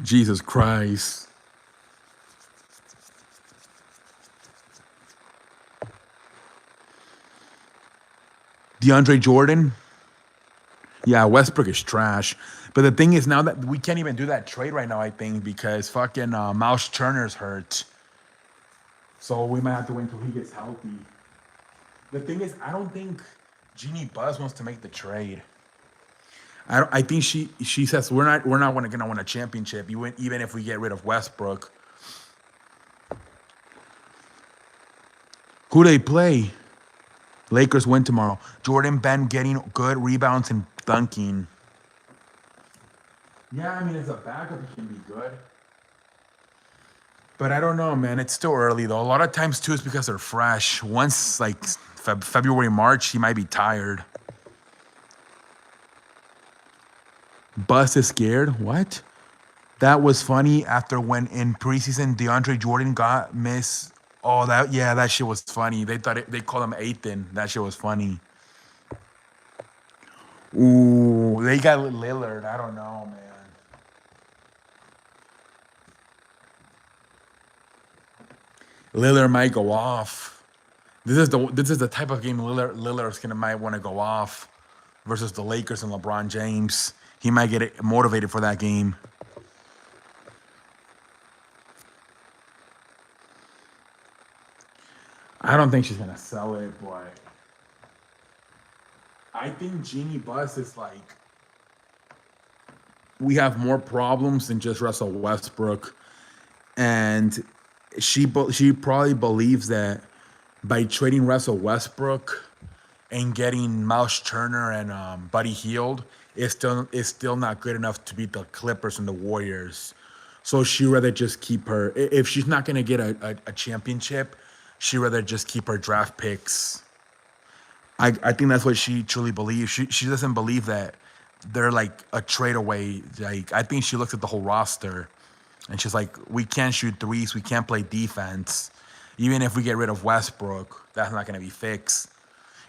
Jesus Christ. DeAndre Jordan. Yeah, Westbrook is trash. But the thing is now that we can't even do that trade right now, I think, because fucking Mouse Turner's hurt. So we might have to wait until he gets healthy. The thing is, I don't think Jeannie Buss wants to make the trade. I think she says we're not gonna win a championship even if we get rid of Westbrook. Who they play? Lakers win tomorrow. Jordan Ben getting good rebounds and dunking. Yeah, I mean, as a backup, he can be good. But I don't know, man. It's still early, though. A lot of times, too, it's because they're fresh. Once, like, February, March, he might be tired. Bus is scared? What? That was funny after when in preseason, DeAndre Jordan got missed. Oh, that shit was funny. They called him Ethan. That shit was funny. Ooh, they got Lillard. I don't know, man. Lillard might go off. This is the type of game Lillard's might want to go off versus the Lakers and LeBron James. He might get motivated for that game. I don't think she's gonna sell it, but I think Jeannie Buss is like, we have more problems than just Russell Westbrook, and she probably believes that by trading Russell Westbrook and getting Mouse Turner and Buddy Hield, it's still not good enough to beat the Clippers and the Warriors. So she'd rather just keep her. If she's not gonna get a championship, she'd rather just keep her draft picks. I think that's what she truly believes. She doesn't believe that they're like a trade away. Like, I think she looks at the whole roster and she's like, we can't shoot threes, we can't play defense. Even if we get rid of Westbrook, that's not going to be fixed.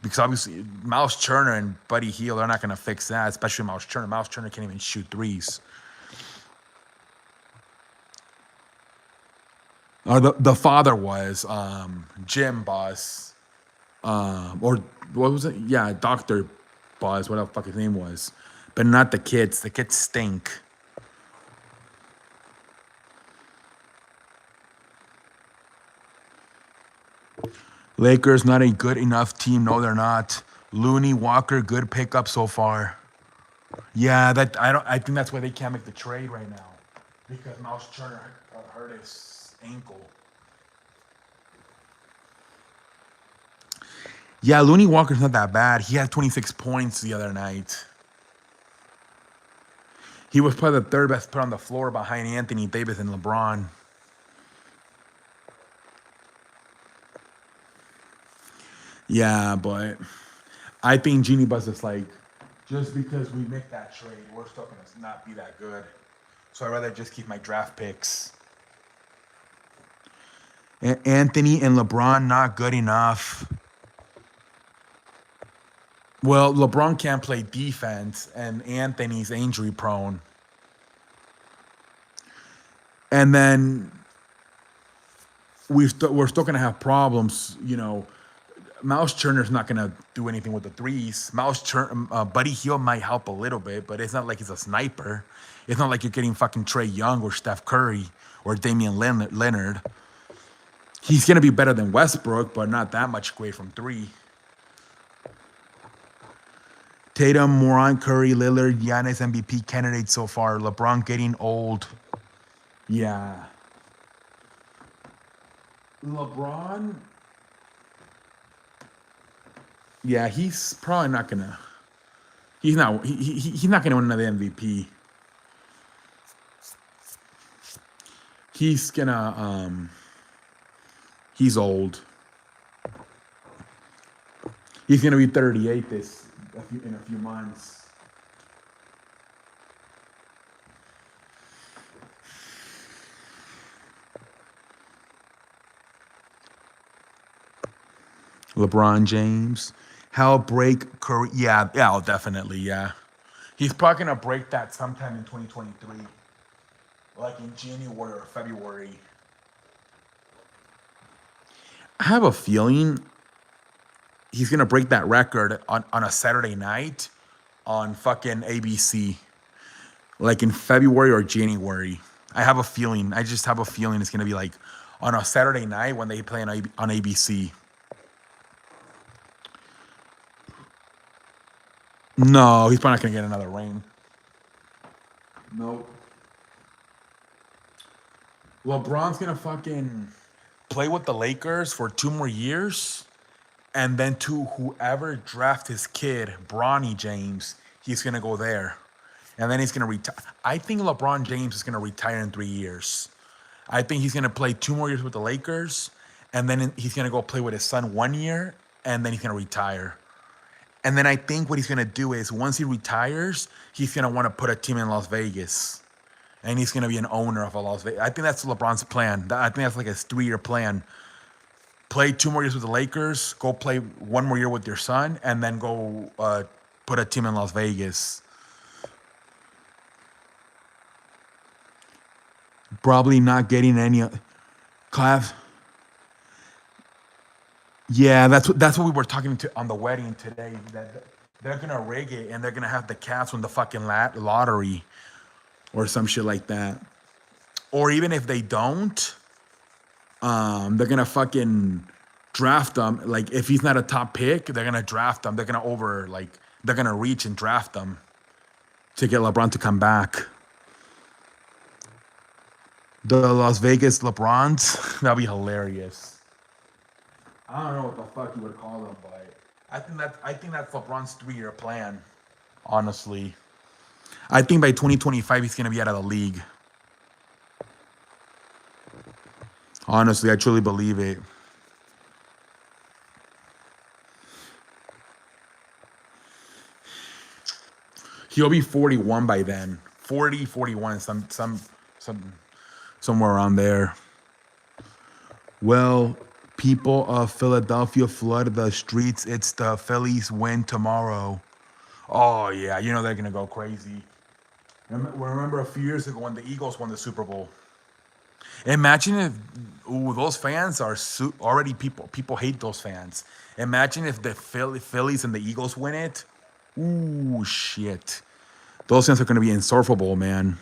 Because obviously, Mouse Turner and Buddy Hield are not going to fix that, especially Mouse Turner. Mouse Turner can't even shoot threes. The father was Jim Buss, or what was it? Yeah, Dr. Buss, whatever the fuck his name was. But not the kids. The kids stink. Lakers not a good enough team. No, they're not. Looney, Walker, good pickup so far. Yeah, I think that's why they can't make the trade right now, because Mouse Turner hurt his ankle. Yeah, Looney Walker's not that bad. He had 26 points the other night. He was probably the third best player on the floor behind Anthony Davis and LeBron. Yeah, but I think Jeannie Buss is like, just because we make that trade, we're still going to not be that good. So I'd rather just keep my draft picks. Anthony and LeBron not good enough. Well, LeBron can't play defense, and Anthony's injury prone. And then we're still going to have problems, you know. Mouse Turner's not going to do anything with the threes. Buddy Hield might help a little bit, but it's not like he's a sniper. It's not like you're getting fucking Trae Young or Steph Curry or Damian Leonard. He's going to be better than Westbrook, but not that much away from three. Tatum, Morant, Curry, Lillard, Giannis MVP candidates so far. LeBron getting old. Yeah. LeBron, yeah, he's probably not gonna. He's not gonna win another MVP. He's gonna he's old. He's gonna be 38 in a few months. LeBron James. How break Curry? Yeah, yeah, oh, definitely, yeah. He's probably gonna break that sometime in 2023, like in January or February. I have a feeling he's gonna break that record on a Saturday night on fucking ABC, like in February or January. I have a feeling. I just have a feeling it's gonna be like on a Saturday night when they play on ABC. No, he's probably not gonna get another ring. Nope. LeBron's gonna fucking play with the Lakers for 2 more years, and then to whoever draft his kid, Bronny James, he's gonna go there, and then he's gonna retire. I think LeBron James is gonna retire in 3 years. I think he's gonna play 2 more years with the Lakers, and then he's gonna go play with his son 1 year, and then he's gonna retire. And then I think what he's gonna do is once he retires, he's gonna want to put a team in Las Vegas, and he's gonna be an owner of a Las Vegas. I think that's LeBron's plan. I think that's like his 3 year plan. Play 2 more years with the Lakers, go play 1 more year with your son, and then go put a team in Las Vegas. Probably not getting any class. Yeah, that's what we were talking to on the wedding today. That they're gonna rig it and they're gonna have the Cavs win the fucking lottery or some shit like that. Or even if they don't, they're gonna fucking draft him. Like if he's not a top pick, they're gonna draft him. They're gonna reach and draft him to get LeBron to come back. The Las Vegas LeBrons, that'd be hilarious. I don't know what the fuck you would call them, but I think that's LeBron's 3 year plan. Honestly, I think by 2025 he's gonna be out of the league. Honestly, I truly believe it. He'll be 41 by then. 40, 41, somewhere around there. Well, people of Philadelphia flood the streets. It's the Phillies win tomorrow. Oh yeah, you know they're gonna go crazy. Remember a few years ago when the Eagles won the Super Bowl? Imagine if those fans are already people hate those fans. Imagine if the Phillies and the Eagles win it. Ooh shit, those fans are gonna be insufferable, man.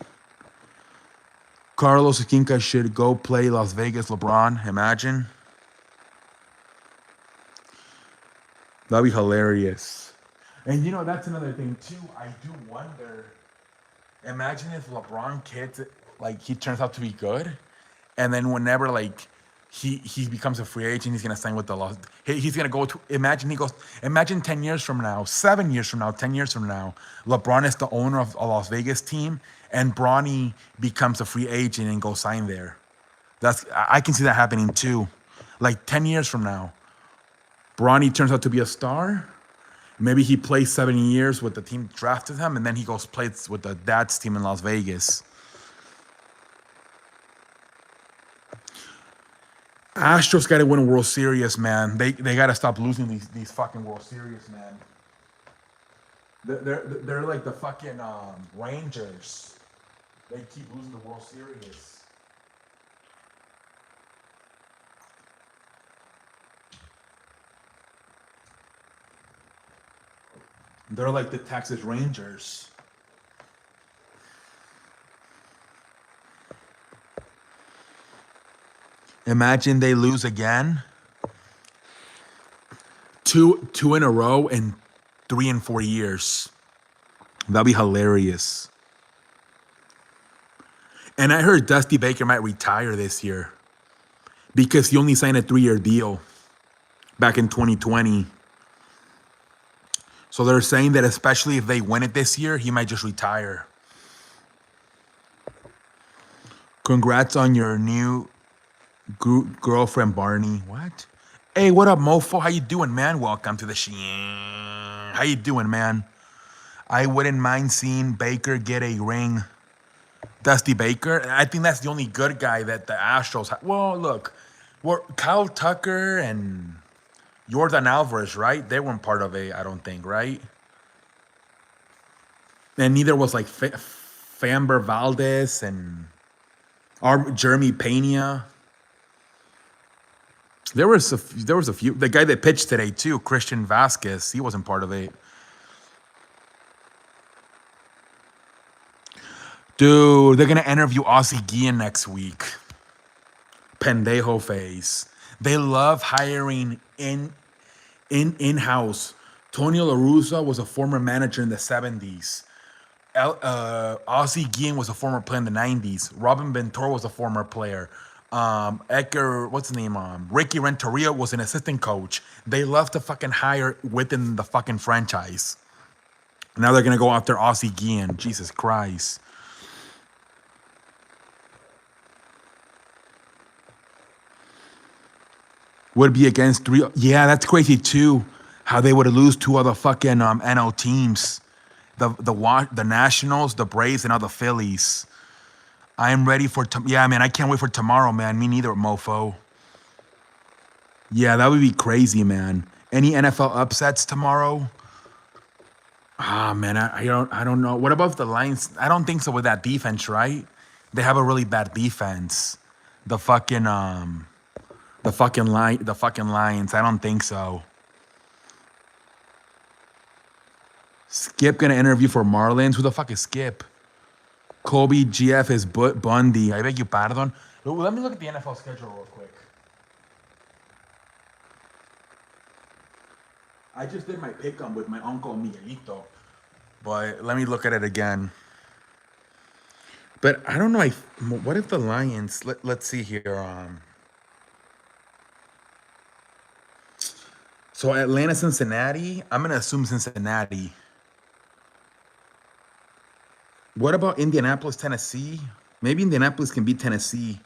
Carlos Akinka should go play Las Vegas LeBron. Imagine. That'd be hilarious. And you know, that's another thing too. I do wonder. Imagine if LeBron kids like he turns out to be good, and then whenever like he becomes a free agent, he's gonna sign with the Los. He's gonna go to. Imagine he goes. Imagine 10 years from now, 7 years from now, 10 years from now, LeBron is the owner of a Las Vegas team, and Bronny becomes a free agent and goes sign there. I can see that happening too. Like 10 years from now, Bronny turns out to be a star. Maybe he plays 7 years with the team that drafted him, and then he goes plays with the dad's team in Las Vegas. Astros got to win a World Series, man. They got to stop losing these fucking World Series, man. They're like the fucking Rangers. They keep losing the World Series. They're like the Texas Rangers. Imagine they lose again. Two in a row in 3 and 4 years. That'd be hilarious. And I heard Dusty Baker might retire this year because he only signed a 3-year deal back in 2020. So they're saying that especially if they win it this year, he might just retire. Congrats on your new girlfriend, Barney. What? Hey, what up, mofo? How you doing, man? Welcome to the Sheen. How you doing, man? I wouldn't mind seeing Baker get a ring. Dusty Baker. I think that's the only good guy that the Astros have. Well, look, Kyle Tucker and Jordan Alvarez, right? They weren't part of it, I don't think, right? And neither was like Famber Valdez and Jeremy Pena. There was a few. The guy that pitched today too, Christian Vasquez, he wasn't part of it. Dude, they're gonna interview Ozzie Guillen next week. Pendejo face. They love hiring in-house. Tony La Russa was a former manager in the 70s. Ozzie Guillen was a former player in the 90s. Robin Ventura was a former player. Edgar, what's his name? Ricky Renteria was an assistant coach. They love to fucking hire within the fucking franchise. Now they're gonna go after Ozzie Guillen. Jesus Christ. Would be against 3. Yeah, that's crazy too. How they would lose 2 other fucking NL teams. The Nationals, the Braves, and now the Phillies. I am ready for yeah, man. I can't wait for tomorrow, man. Me neither, mofo. Yeah, that would be crazy, man. Any NFL upsets tomorrow? Ah, man, I don't know. What about the Lions? I don't think so with that defense, right? They have a really bad defense. The fucking Lions. I don't think so. Skip gonna interview for Marlins. Who the fuck is Skip? Kobe GF is Bundy. I beg you pardon. Let me look at the NFL schedule real quick. I just did my pick with my uncle Miguelito, but let me look at it again. But I don't know. What if the Lions? Let's see here. So Atlanta, Cincinnati. I'm gonna assume Cincinnati. What about Indianapolis, Tennessee? Maybe Indianapolis can beat Tennessee.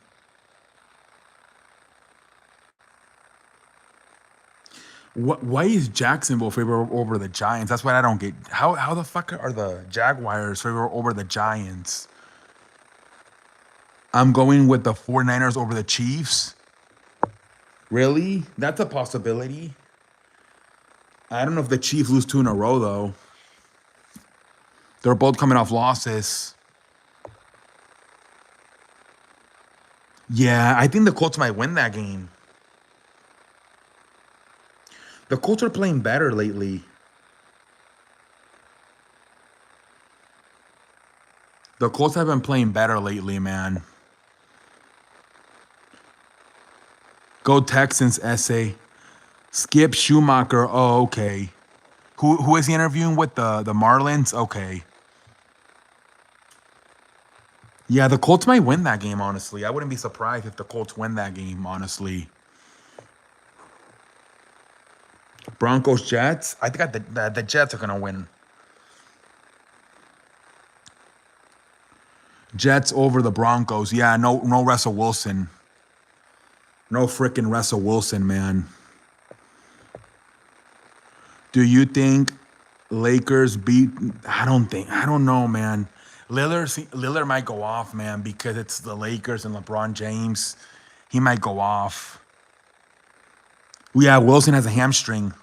Why is Jacksonville favor over the Giants? That's what I don't get. How the fuck are the Jaguars favor over the Giants? I'm going with the 49ers over the Chiefs. Really? That's a possibility. I don't know if the Chiefs lose 2 in a row, though. They're both coming off losses. Yeah, I think the Colts might win that game. The Colts are playing better lately. The Colts have been playing better lately, man. Go Texans, essay. Skip Schumacher. Oh, okay. Who is he interviewing with? The Marlins? Okay. Yeah, the Colts might win that game, honestly. I wouldn't be surprised if the Colts win that game, honestly. Broncos, Jets. I think the Jets are going to win. Jets over the Broncos. Yeah, no Russell Wilson. No freaking Russell Wilson, man. Do you think Lakers beat? I don't know, man. Lillard might go off, man, because it's the Lakers and LeBron James. He might go off. Yeah, Wilson has a hamstring.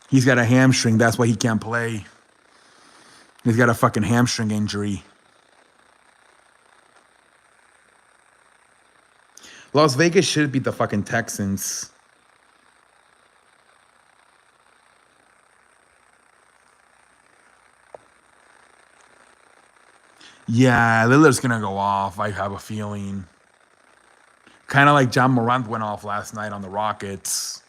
He's got a hamstring. That's why he can't play. He's got a fucking hamstring injury. Las Vegas should beat the fucking Texans. Yeah, Lillard's going to go off. I have a feeling. Kind of like John Morant went off last night on the Rockets.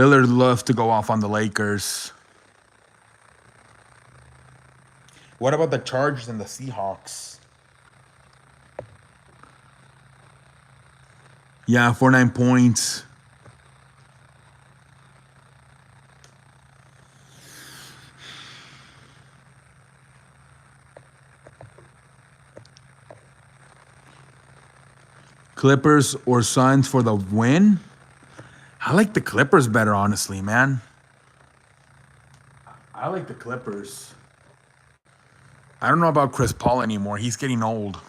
Lillard loves to go off on the Lakers. What about the Chargers and the Seahawks? Yeah, 49 points. Clippers or Suns for the win? I like the Clippers better, honestly, man. I like the Clippers. I don't know about Chris Paul anymore. He's getting old.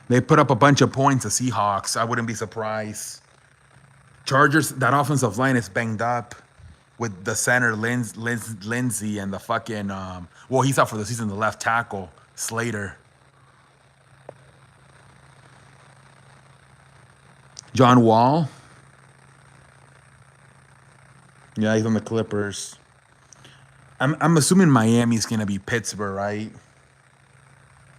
They put up a bunch of points, the Seahawks. I wouldn't be surprised. Chargers, that offensive line is banged up with the center, Lindsey, and the fucking, well, he's out for the season, the left tackle, Slater. John Wall. Yeah, he's on the Clippers. I'm assuming Miami's going to be Pittsburgh, right?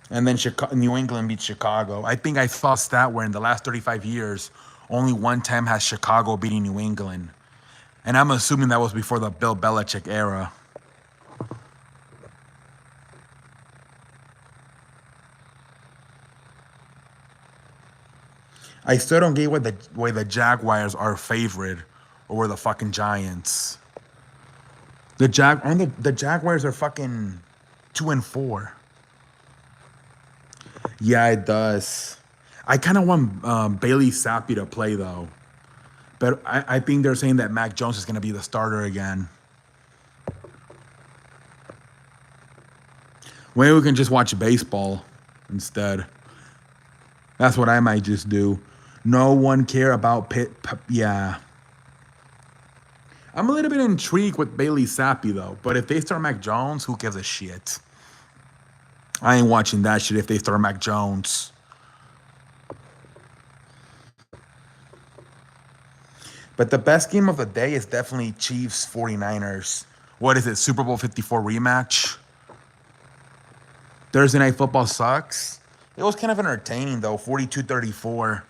And then New England beats Chicago. I think I saw a stat where in the last 35 years, only one time has Chicago beating New England. And I'm assuming that was before the Bill Belichick era. I still don't get why the Jaguars are favored over the fucking Giants. The Jaguars are fucking 2-4. Yeah, it does. I kind of want Bailey Zappi to play though, but I think they're saying that Mac Jones is going to be the starter again. Maybe we can just watch baseball instead. That's what I might just do. No one care about Pitt. Yeah. I'm a little bit intrigued with Bailey Zappi though, but if they start Mac Jones, who gives a shit? I ain't watching that shit if they start Mac Jones. But the best game of the day is definitely Chiefs 49ers. What is it, Super Bowl 54 rematch? Thursday Night Football sucks. It was kind of entertaining though, 42-34.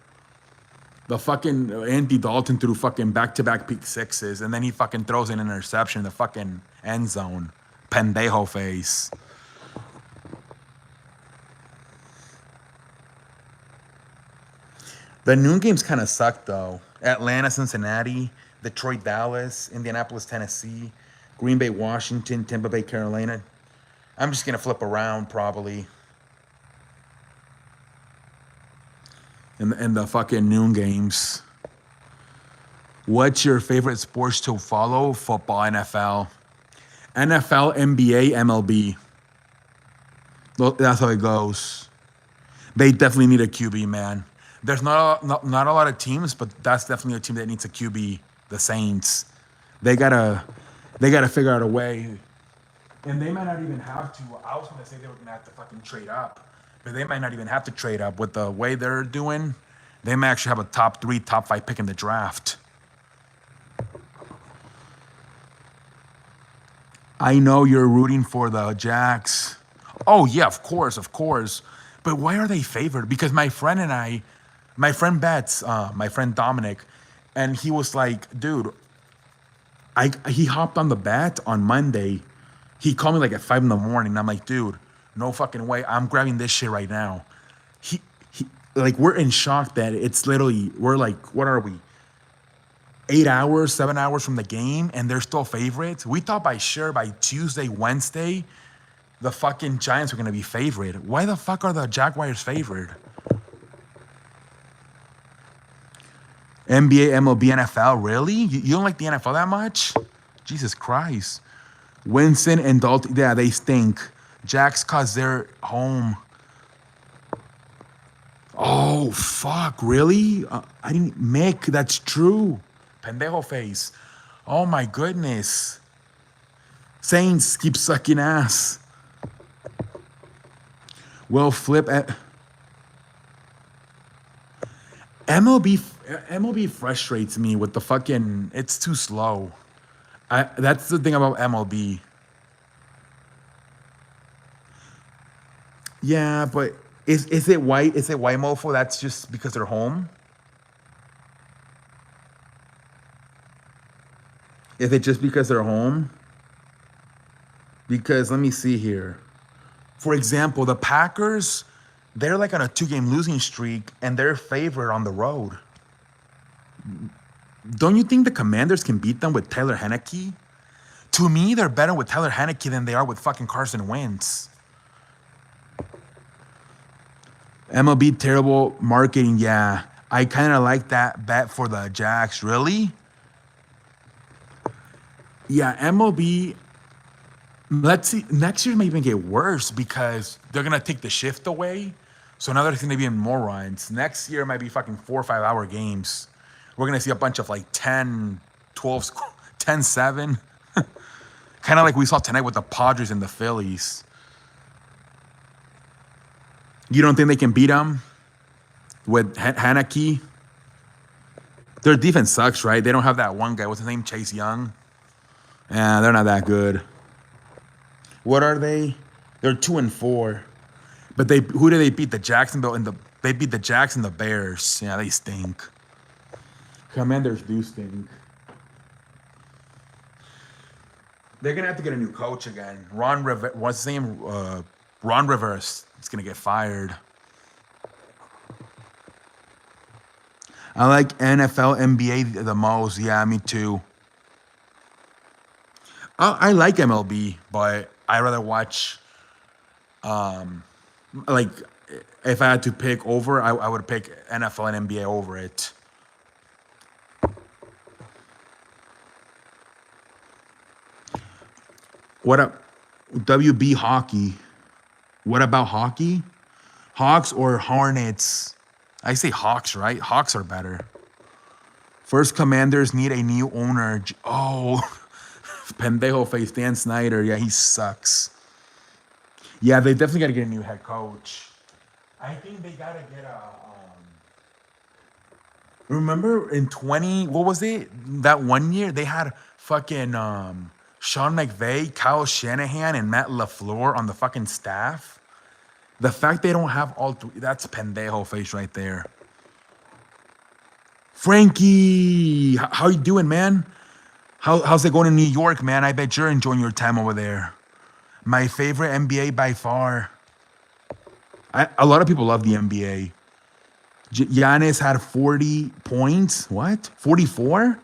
The fucking Andy Dalton threw fucking back-to-back pick sixes, and then he fucking throws an interception in the fucking end zone. Pendejo face. The noon games kind of suck though. Atlanta, Cincinnati, Detroit, Dallas, Indianapolis, Tennessee, Green Bay, Washington, Tampa Bay, Carolina. I'm just gonna flip around probably. In the fucking noon games. What's your favorite sports to follow? Football, NFL. NFL, NBA, MLB. That's how it goes. They definitely need a QB, man. There's not a lot of teams, but that's definitely a team that needs a QB. The Saints. They gotta figure out a way. And they might not even have to. I was gonna say they were gonna have to fucking trade up. But they might not even have to trade up with the way they're doing. They may actually have a top 3, top 5 pick in the draft. I know you're rooting for the Jacks. Oh yeah, of course. But why are they favored? Because my friend Betts, my friend Dominic, and he was like, dude, he hopped on the bet on Monday. He called me like at 5 a.m. I'm like, dude, no fucking way. I'm grabbing this shit right now. He like, we're in shock that it's literally, we're like, what are we? 8 hours, 7 hours from the game, and they're still favorites. We thought by Tuesday, Wednesday, the fucking Giants were gonna be favored. Why the fuck are the Jaguars favored? NBA, MLB, NFL, really? You don't like the NFL that much? Jesus Christ. Winston and Dalton, yeah, they stink. Jacks cause they're home. Oh, fuck, really? I didn't make, that's true. Pendejo face. Oh my goodness. Saints keep sucking ass. Well, flip at MLB frustrates me with the fucking, it's too slow. That's the thing about MLB. Yeah, but is it white? Is it white mofo? That's just because they're home. If it's just because they're home, because let me see here. For example, the Packers, they're like on a 2-game losing streak and they're favored on the road. Don't you think the Commanders can beat them with Taylor Heineke? To me, they're better with Taylor Heineke than they are with fucking Carson Wentz. MLB terrible marketing, yeah. I kind of like that bet for the Jacks. Really? Yeah, MLB. Let's see. Next year may even get worse because they're gonna take the shift away. So now there's gonna be even more runs. Next year might be fucking 4 or 5 hour games. We're gonna see a bunch of like 10, 12, 10-7. Kind of like we saw tonight with the Padres and the Phillies. You don't think they can beat them with Haneke? Their defense sucks, right? They don't have that one guy. What's his name? Chase Young. Yeah, they're not that good. What are they? They're 2-4. But who do they beat? The Jacksonville and they beat the Jacks and the Bears. Yeah, they stink. Commanders do stink. They're gonna have to get a new coach again. What's his name? Ron Rivers is gonna get fired. I like NFL, NBA the most. Yeah, me too. I like MLB, but I rather watch. Like, if I had to pick over, I would pick NFL and NBA over it. What up, WB hockey? What about hockey? Hawks or Hornets? I say Hawks, right? Hawks are better. First, Commanders need a new owner. Oh, pendejo face Dan Snyder. Yeah, he sucks. Yeah, they definitely got to get a new head coach. I think they got to get a. Remember in what was it? That one year they had fucking Sean McVay, Kyle Shanahan, and Matt LaFleur on the fucking staff. The fact they don't have all three, that's pendejo face right there. Frankie, how you doing, man? How's it going in New York, man? I bet you're enjoying your time over there. My favorite NBA by far. A lot of people love the NBA. Giannis had 40 points. What? 44?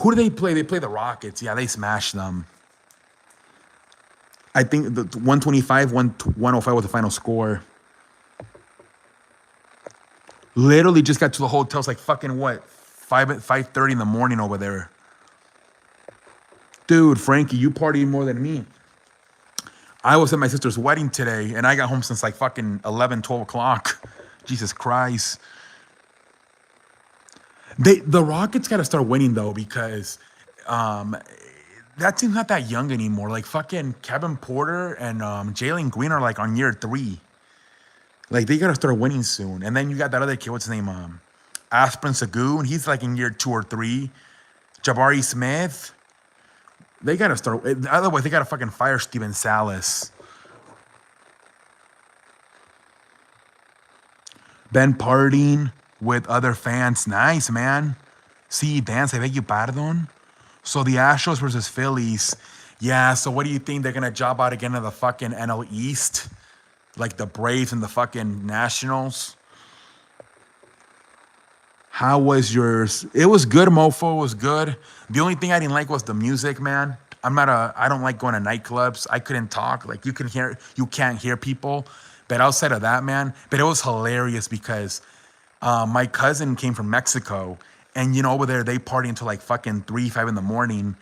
Who do they play? They play the Rockets. Yeah, they smashed them. I think the 125, 105 was the final score. Literally just got to the hotel. It's like fucking what? 5:30 in the morning over there. Dude, Frankie, you party more than me. I was at my sister's wedding today, and I got home since like fucking 11, 12 o'clock. Jesus Christ. The Rockets got to start winning, though, because that team's not that young anymore. Like, fucking Kevin Porter and Jalen Green are, like, on year 3. Like, they got to start winning soon. And then you got that other kid, what's his name? Aspirin Sagoon. He's, like, in year 2 or 3. Jabari Smith. They got to start. Otherwise, they got to fucking fire Steven Salas. Ben partying with other fans. Nice, man. See, dance, I beg you pardon. So the Astros versus Phillies. Yeah, so what do you think? They're going to job out again in the fucking NL East? Like the Braves and the fucking Nationals? How was yours? It was good, mofo. It was good. The only thing I didn't like was the music, man. I don't like going to nightclubs. I couldn't talk. Like you can't hear people. But outside of that, man, but it was hilarious because my cousin came from Mexico, and you know, over there they party until like fucking 3, 5 in the morning,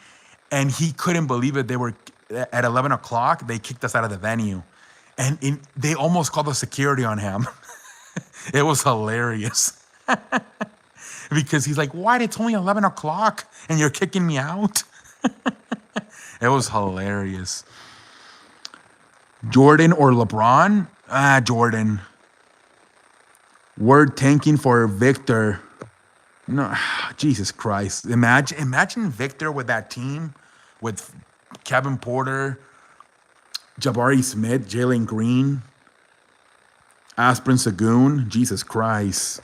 and he couldn't believe it. They were at 11 o'clock. They kicked us out of the venue, and they almost called the security on him. It was hilarious because he's like, "What? It's only 11 o'clock, and you're kicking me out." It was hilarious. Jordan or LeBron? Jordan. We're tanking for Victor. No, Jesus Christ. Imagine Victor with that team, with Kevin Porter, Jabari Smith, Jalen Green, Aspirin Sagoon. Jesus Christ.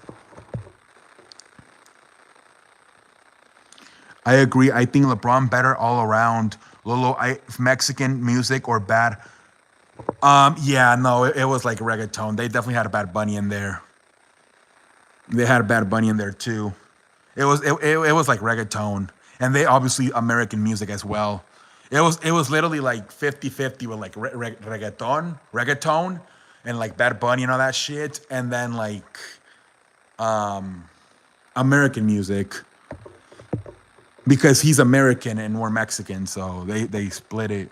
I agree. I think LeBron better all around. Lolo, Mexican music or bad. Yeah, no, it was like reggaeton. They definitely had a Bad Bunny in there. They had a Bad Bunny in there too. It was like reggaeton, and they obviously American music as well. It was literally like 50-50 with like reggaeton, and like Bad Bunny and all that shit, and then like American music because he's American and we're Mexican, so they split it.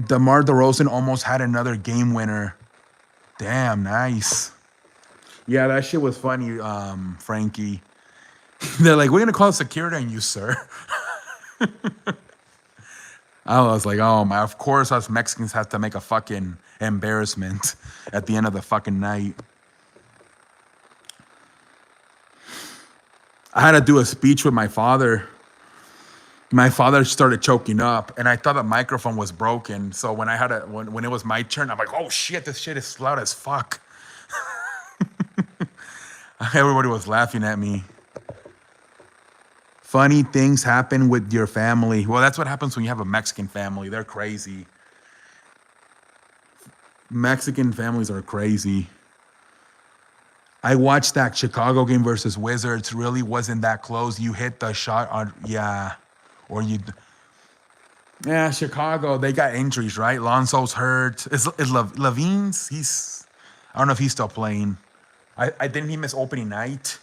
DeMar DeRozan almost had another game winner. Damn, nice. Yeah, that shit was funny, Frankie. They're like, we're gonna call security on you, sir. I was like, oh my, of course us Mexicans have to make a fucking embarrassment at the end of the fucking night. I had to do a speech with my father. My father started choking up, and I thought the microphone was broken. So when I had when it was my turn, I'm like, oh shit, this shit is loud as fuck. Everybody was laughing at me. Funny things happen with your family. Well, that's what happens when you have a Mexican family. They're crazy. Mexican families are crazy. I watched that Chicago game versus Wizards. Really wasn't that close. You hit the shot on, yeah, or you. Yeah, Chicago. They got injuries, right? Lonzo's hurt. Is Levine's? He's. I don't know if he's still playing. I didn't he miss opening night.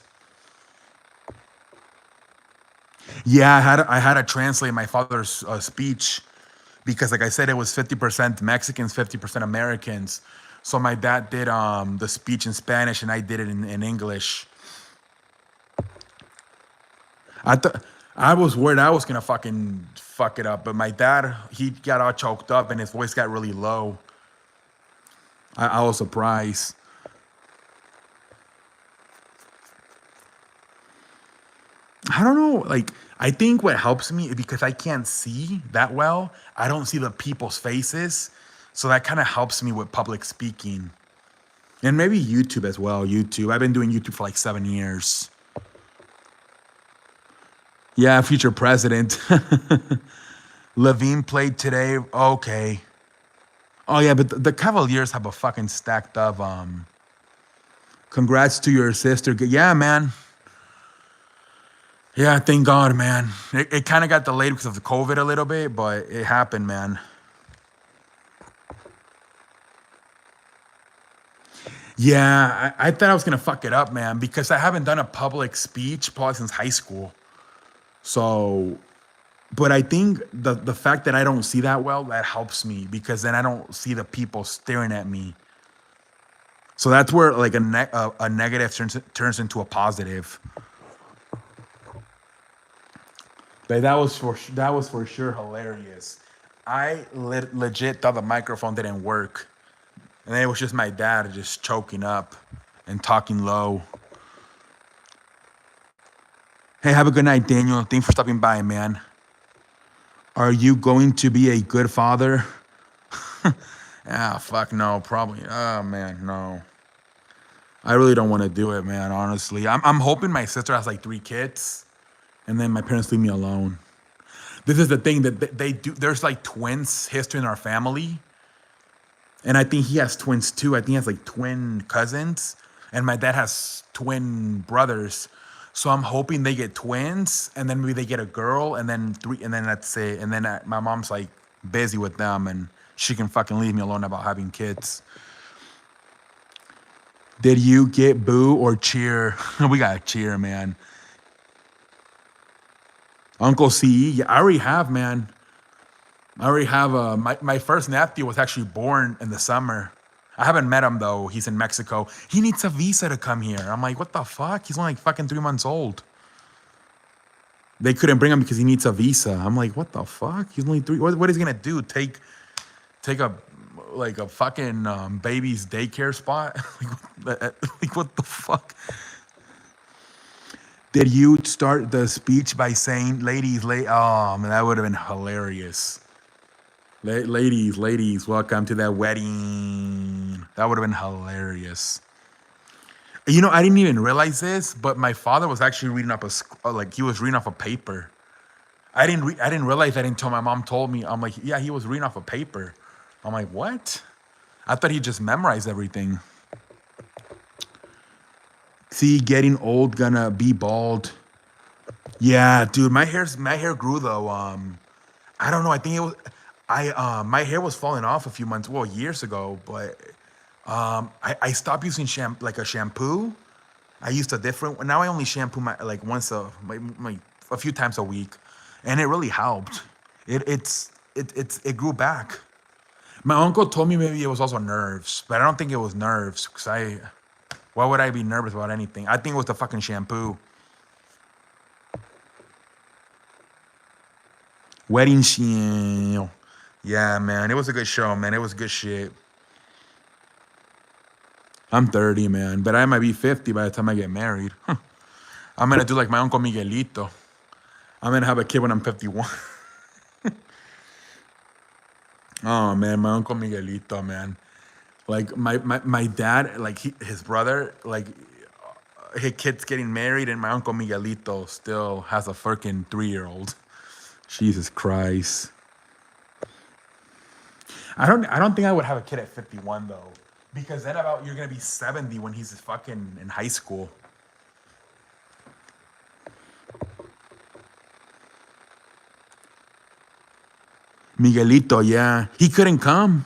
Yeah, I had to translate my father's speech because, like I said, it was 50% Mexicans, 50% Americans. So my dad did the speech in Spanish, and I did it in English. I thought I was worried I was gonna fucking fuck it up, but my dad he got all choked up and his voice got really low. I was surprised. I don't know. Like, I think what helps me because I can't see that well, I don't see the people's faces. So that kind of helps me with public speaking. And maybe YouTube as well. YouTube. I've been doing YouTube for like 7 years. Yeah, future president. Levine played today. Okay. Oh, yeah, but the Cavaliers have a fucking stacked up. Congrats to your sister. Yeah, man. Yeah, thank God, man. It kind of got delayed because of the COVID a little bit, but it happened, man. Yeah, I thought I was gonna fuck it up, man, because I haven't done a public speech probably since high school. So, but I think the fact that I don't see that well, that helps me because then I don't see the people staring at me. So that's where like a negative turns into a positive. But that was for sure hilarious. I legit thought the microphone didn't work, and then it was just my dad just choking up and talking low. Hey, have a good night, Daniel. Thanks for stopping by, man. Are you going to be a good father? Ah, fuck no, probably. Oh man, no. I really don't want to do it, man. Honestly, I'm hoping my sister has like 3 kids, and then my parents leave me alone. This is the thing that they do. There's like twins history in our family, and I think he has twins too. I think he has like twin cousins, and my dad has twin brothers. So I'm hoping they get twins, and then maybe they get a girl, and then three, and then that's it. And then my mom's like busy with them, and she can fucking leave me alone about having kids. Did you get boo or cheer? We got cheer, man. Uncle CE, yeah, I already have, man. I already have. My first nephew was actually born in the summer. I haven't met him though. He's in Mexico. He needs a visa to come here. I'm like, what the fuck? He's only like fucking 3 months old. They couldn't bring him because he needs a visa. I'm like, what the fuck? He's only 3. What is he gonna do? Take a like a fucking baby's daycare spot? Like what the fuck? Did you start the speech by saying "ladies, late"? Oh man, that would have been hilarious. Ladies, welcome to that wedding. That would have been hilarious. You know, I didn't even realize this, but my father was actually reading up like he was reading off a paper. I didn't realize that until my mom told me. I'm like, yeah, he was reading off a paper. I'm like, what? I thought he just memorized everything. See, getting old, gonna be bald. Yeah, dude, my hair grew though. I don't know. I think it was I my hair was falling off a few months, well, years ago, but I stopped using like a shampoo. I used a different. Now I only shampoo my like once a few times a week, and it really helped. It grew back. My uncle told me maybe it was also nerves, but I don't think it was nerves because why would I be nervous about anything? I think it was the fucking shampoo. Wedding show. Yeah, man, it was a good show, man. It was good shit. I'm 30, man, but I might be 50 by the time I get married. I'm gonna do like my uncle Miguelito. I'm gonna have a kid when I'm 51. Oh man, my uncle Miguelito, man. Like my dad, like his brother, like his kid's getting married, and my uncle Miguelito still has a freaking 3-year-old. Jesus Christ. I don't think I would have a kid at 51 though, because then about you're gonna be 70 when he's fucking in high school. Miguelito, yeah, he couldn't come.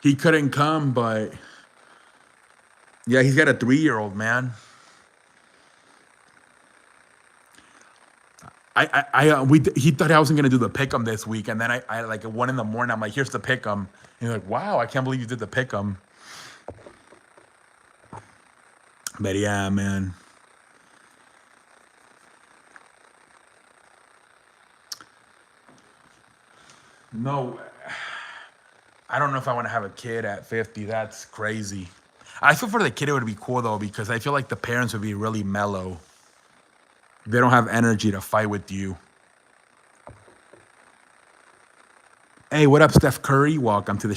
He couldn't come, but yeah, he's got a 3-year-old, man. He thought I wasn't gonna do the pick'em this week, and then I like at 1 in the morning, I'm like, here's the pick'em. And he's like, wow, I can't believe you did the pick'em. But yeah, man. No, I don't know if I want to have a kid at 50. That's crazy. I feel for the kid it would be cool though because I feel like the parents would be really mellow. They don't have energy to fight with you. Hey, what up, Steph Curry? Welcome to the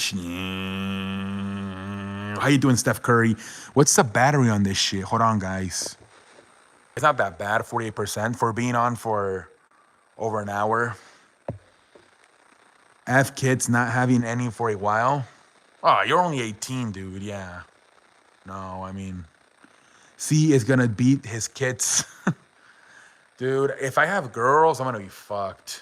How you doing, Steph Curry? What's the battery on this shit? Hold on, guys. It's not that bad, 48% for being on for over an hour. F kids not having any for a while. Oh, you're only 18, dude. Yeah. No, I mean, C is gonna beat his kids. Dude, if I have girls, I'm gonna be fucked.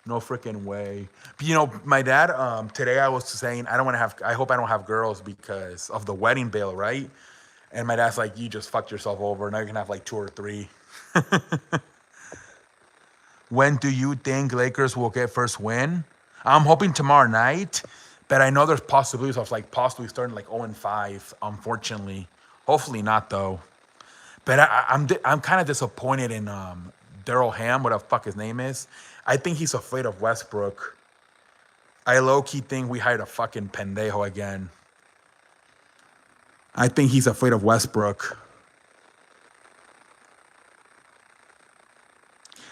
No freaking way. But, you know, my dad, today I was saying I hope I don't have girls because of the wedding bill, right? And my dad's like, you just fucked yourself over. Now you can have like 2 or 3. When do you think Lakers will get first win? I'm hoping tomorrow night, but I know there's possibilities of like possibly starting like 0-5, unfortunately. Hopefully not though. But I'm kind of disappointed in Daryl Ham, what the fuck his name is. I think he's afraid of Westbrook. I low-key think we hired a fucking pendejo again. I think he's afraid of Westbrook.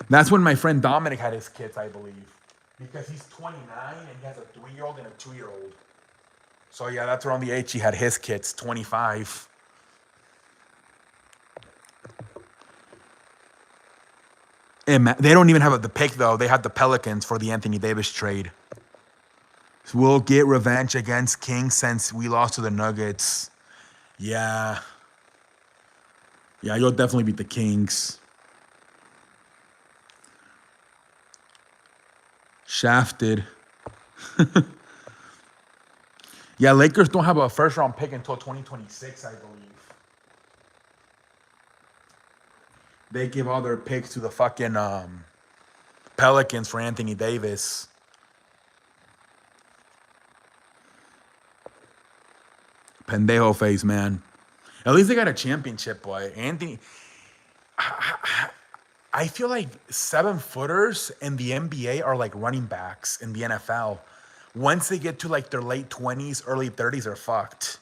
That's when my friend Dominic had his kids, I believe. Because he's 29 and he has a 3-year-old and a 2-year-old. So yeah, that's around the age he had his kids, 25. And they don't even have the pick though. They had the Pelicans for the Anthony Davis trade. So we'll get revenge against Kings since we lost to the Nuggets. Yeah. Yeah, you'll definitely beat the Kings. Shafted. Yeah, Lakers don't have a first round pick until 2026, I believe. They give all their picks to the fucking Pelicans for Anthony Davis. Pendejo face, man. At least they got a championship, boy. Anthony, I feel like 7-footers in the NBA are like running backs in the NFL. Once they get to like their late 20s, early 30s, they're fucked.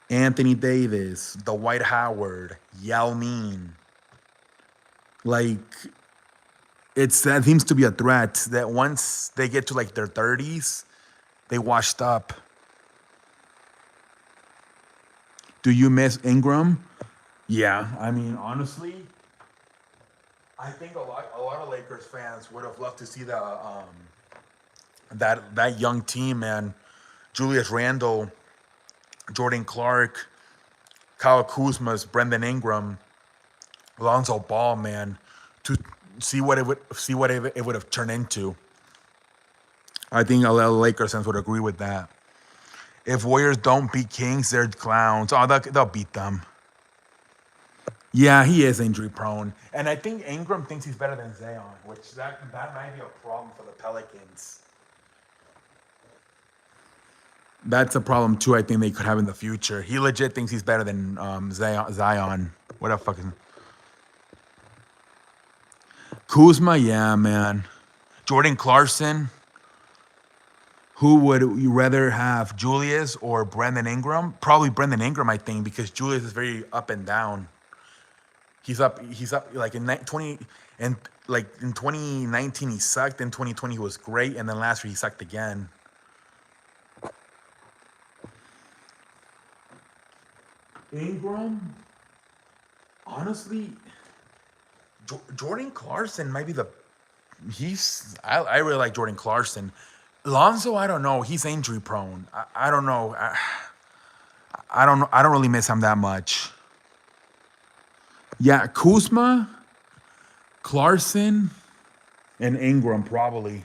Anthony Davis, Dwight Howard, Yao Ming. Like, that seems to be a threat that once they get to like their 30s, they washed up. Do you miss Ingram? Yeah, I mean, honestly, I think a lot of Lakers fans would have loved to see that young team, man. Julius Randle, Jordan Clark, Kyle Kuzma's, Brendan Ingram, Lonzo Ball, man, to see what it would have turned into. I think a lot of Lakers fans would agree with that. If Warriors don't beat Kings, they're clowns. Oh, they'll beat them. Yeah, he is injury prone, and I think Ingram thinks he's better than Zion, which that might be a problem for the Pelicans. That's a problem too. I think they could have in the future. He legit thinks he's better than Zion. What the fuck is Kuzma? Yeah, man. Jordan Clarkson. Who would you rather have, Julius or Brandon Ingram? Probably Brandon Ingram, I think, because Julius is very up and down. He's up like in 20 and like in 2019 he sucked, in 2020 he was great, and then last year he sucked again. Ingram, honestly, Jordan Clarkson might be the he's I really like Jordan Clarkson. Lonzo, I don't know. He's injury prone. I don't know. I don't really miss him that much. Yeah, Kuzma, Clarkson, and Ingram probably.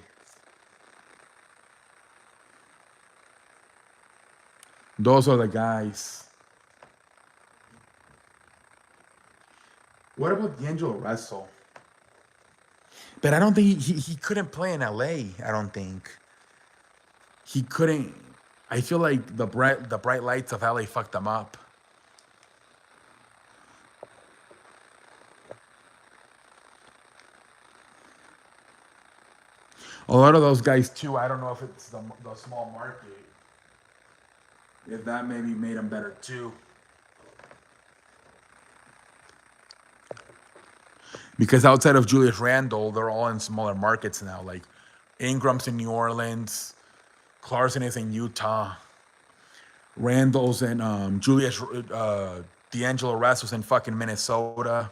Those are the guys. What about D'Angelo Russell? But I don't think he couldn't play in LA. I don't think he couldn't. I feel like the bright lights of LA fucked him up. A lot of those guys too. I don't know if it's the small market. If that maybe made them better too. Because outside of Julius Randle, they're all in smaller markets now. Like Ingram's in New Orleans, Clarkson is in Utah, Randall's in Julius D'Angelo Russell's in fucking Minnesota.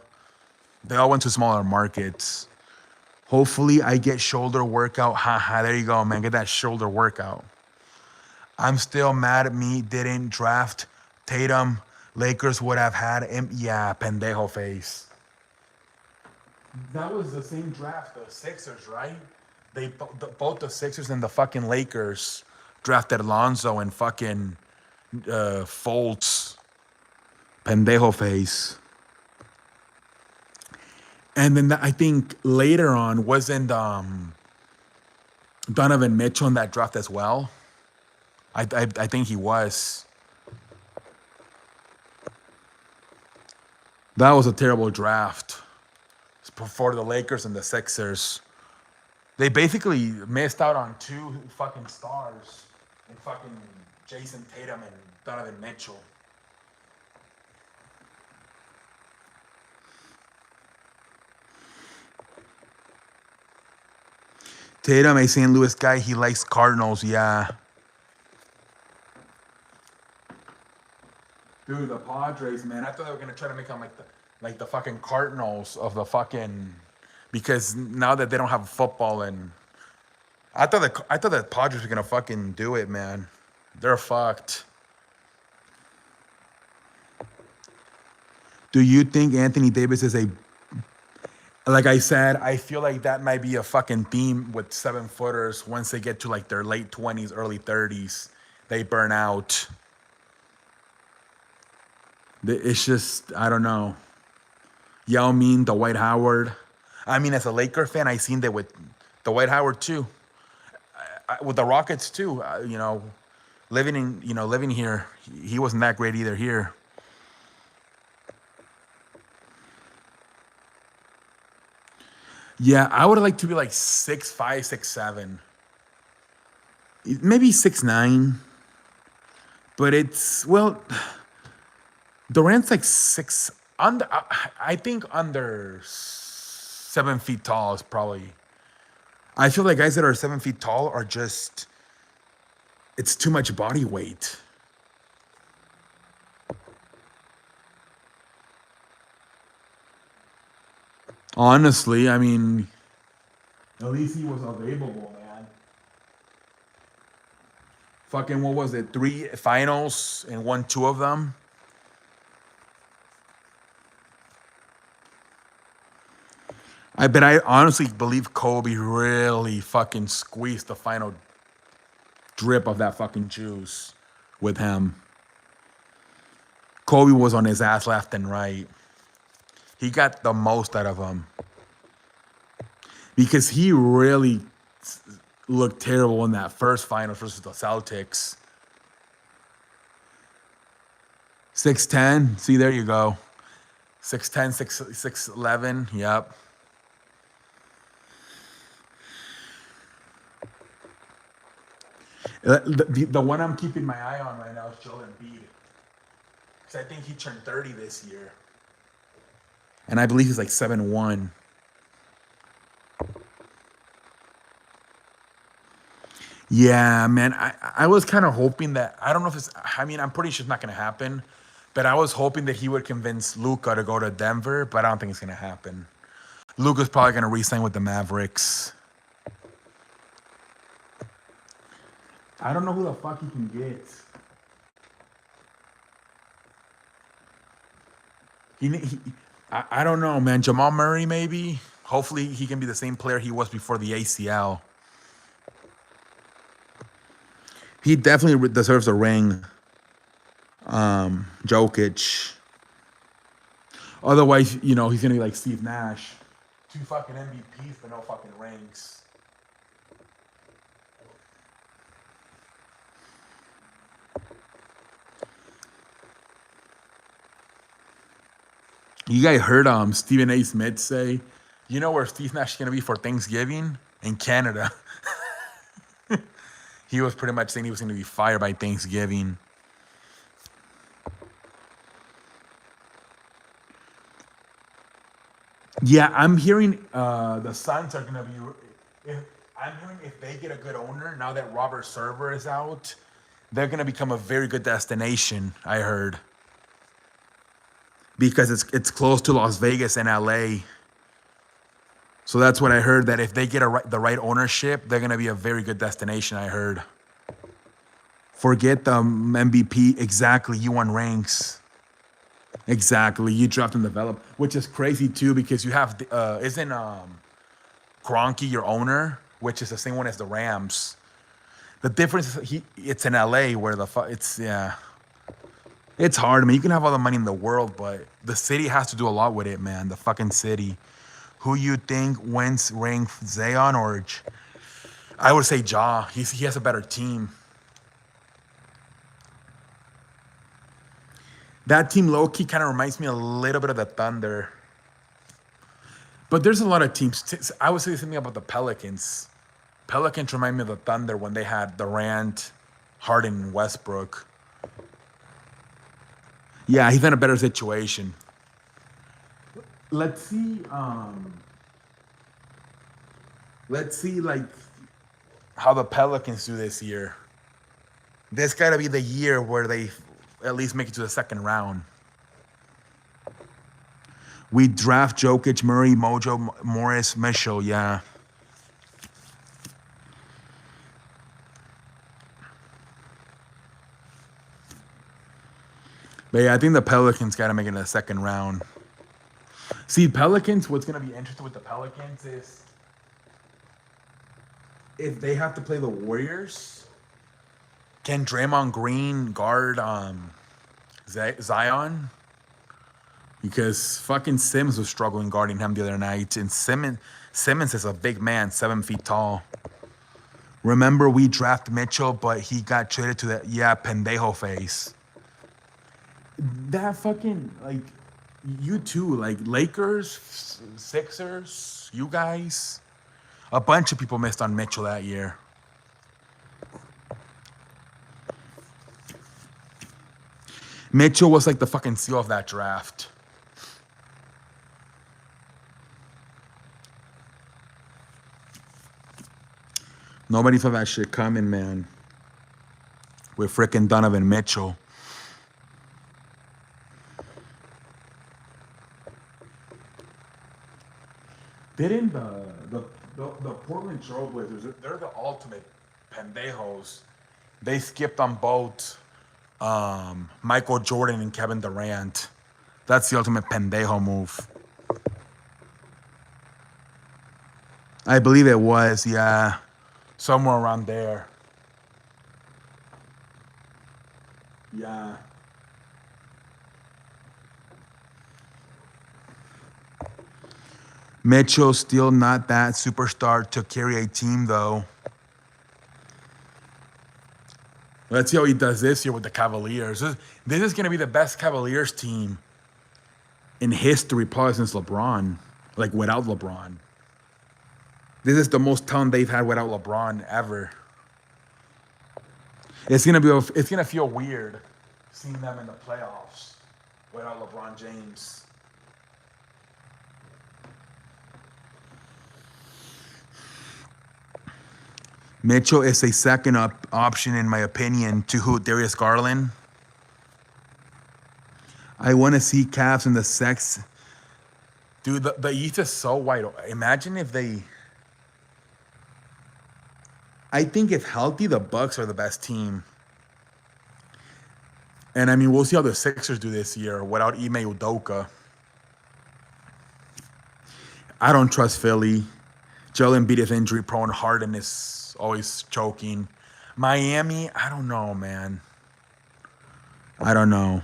They all went to smaller markets. Hopefully, I get shoulder workout. Haha, there you go, man. Get that shoulder workout. I'm still mad at me. Didn't draft Tatum. Lakers would have had him. Yeah, pendejo face. That was the same draft, the Sixers, right? Both the Sixers and the fucking Lakers drafted Lonzo and fucking Fultz, pendejo face. And then I think later on wasn't Donovan Mitchell in that draft as well. I think he was. That was a terrible draft for the Lakers and the Sixers. They basically missed out on two fucking stars in fucking Jason Tatum and Donovan Mitchell. Tatum, a St. Louis guy, he likes Cardinals, yeah. Dude, the Padres, man, I thought they were gonna try to make them like the fucking Cardinals of the fucking, because now that they don't have football, and I thought the Padres were gonna fucking do it, man. They're fucked. Do you think Anthony Davis is a, like I said, I feel like that might be a fucking theme with 7-footers. Once they get to like their late 20s, early 30s, they burn out. It's just, I don't know. Yao Ming, Dwight Howard. I mean, as a Laker fan, I seen that with Dwight Howard too. With the Rockets too. Living here, he wasn't that great either here. Yeah, I would like to be like 6'5", 6'7", maybe 6'9". But it's, well, Durant's like six under. I think under 7 feet tall is probably. I feel like guys that are 7 feet tall are just. It's too much body weight. Honestly, I mean, at least he was available, man. Fucking, what was it? 3 finals and won 2 of them. I honestly believe Kobe really fucking squeezed the final drip of that fucking juice with him. Kobe was on his ass left and right. He got the most out of him because he really looked terrible in that first final versus the Celtics. 6'10". See, there you go. 6'10", 6'11". Yep. The one I'm keeping my eye on right now is Joel Embiid. Because I think he turned 30 this year. And I believe he's like 7'1". Yeah, man. I was kind of hoping that, I don't know if it's, I mean, I'm pretty sure it's not going to happen. But I was hoping that he would convince Luka to go to Denver, but I don't think it's going to happen. Luka's probably going to re-sign with the Mavericks. I don't know who the fuck he can get. I don't know, man. Jamal Murray, maybe. Hopefully, he can be the same player he was before the ACL. He definitely deserves a ring. Jokic. Otherwise, he's gonna be like Steve Nash. 2 fucking MVPs, but no fucking rings. You guys heard Stephen A. Smith say, you know where Steve Nash is gonna be for Thanksgiving? In Canada. He was pretty much saying he was gonna be fired by Thanksgiving. Yeah, I'm hearing the Suns are gonna be. I'm hearing if they get a good owner now that Robert Server is out, they're gonna become a very good destination. I heard because it's close to Las Vegas and LA. So that's what I heard. That if they get the right ownership, they're gonna be a very good destination. I heard. Forget the MVP. Exactly, you won rings. Exactly, you dropped and developed, which is crazy too because you have isn't Kroenke your owner, which is the same one as the Rams. The difference is it's in LA where it's hard. I mean, you can have all the money in the world, but the city has to do a lot with it, man. The fucking city. Who you think wins ring, Zion or? I would say Ja. He has a better team. That team low-key kind of reminds me a little bit of the Thunder. But there's a lot of teams. I would say something about the Pelicans. Pelicans remind me of the Thunder when they had Durant, Harden, and Westbrook. Yeah, he's in a better situation. Let's see. Let's see, like, how the Pelicans do this year. This got to be the year where they at least make it to the second round. We draft Jokic, Murray, Mojo, Morris, Mitchell, yeah. But yeah, I think the Pelicans got to make it to the second round. See, Pelicans, what's going to be interesting with the Pelicans is if they have to play the Warriors, can Draymond Green guard Zion? Because fucking Sims was struggling guarding him the other night. And Simmons is a big man, 7 feet tall. Remember, we drafted Mitchell, but he got traded to that, pendejo face. That fucking, like, you too, like, Lakers, Sixers, you guys. A bunch of people missed on Mitchell that year. Mitchell was like the fucking seal of that draft. Nobody saw that shit coming, man. With freaking Donovan Mitchell. Didn't the Portland Trailblazers? They're the ultimate pendejos. They skipped on both Michael Jordan and Kevin Durant. That's the ultimate pendejo move. I believe it was, yeah, somewhere around there. Yeah. Mitchell still not that superstar to carry a team though. Let's see how he does this year with the Cavaliers. This is going to be the best Cavaliers team in history, probably since LeBron, like without LeBron. This is the most talent they've had without LeBron ever. It's gonna feel weird seeing them in the playoffs without LeBron James. Mitchell is a second option, in my opinion, to who? Darius Garland. I want to see Cavs in the sex. Dude, the East is so wide. Imagine if they. I think if healthy, the Bucks are the best team. And I mean, we'll see how the Sixers do this year without Ime Udoka. I don't trust Philly. Joel Embiid is injury prone. Harden is always choking. Miami, I don't know, man. I don't know.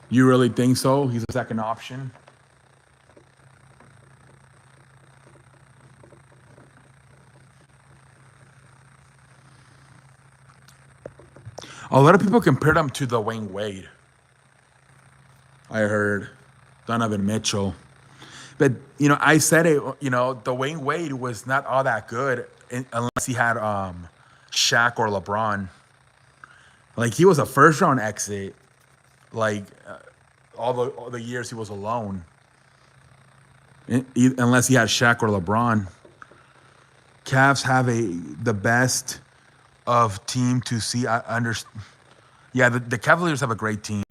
You really think so? He's a second option? A lot of people compared him to Dwayne Wade. I heard Donovan Mitchell. But, I said it, Dwayne Wade was not all that good unless he had Shaq or LeBron. Like, he was a first-round exit, like, all the years he was alone. Unless he had Shaq or LeBron. Cavs have the best of team to see. Yeah, the Cavaliers have a great team.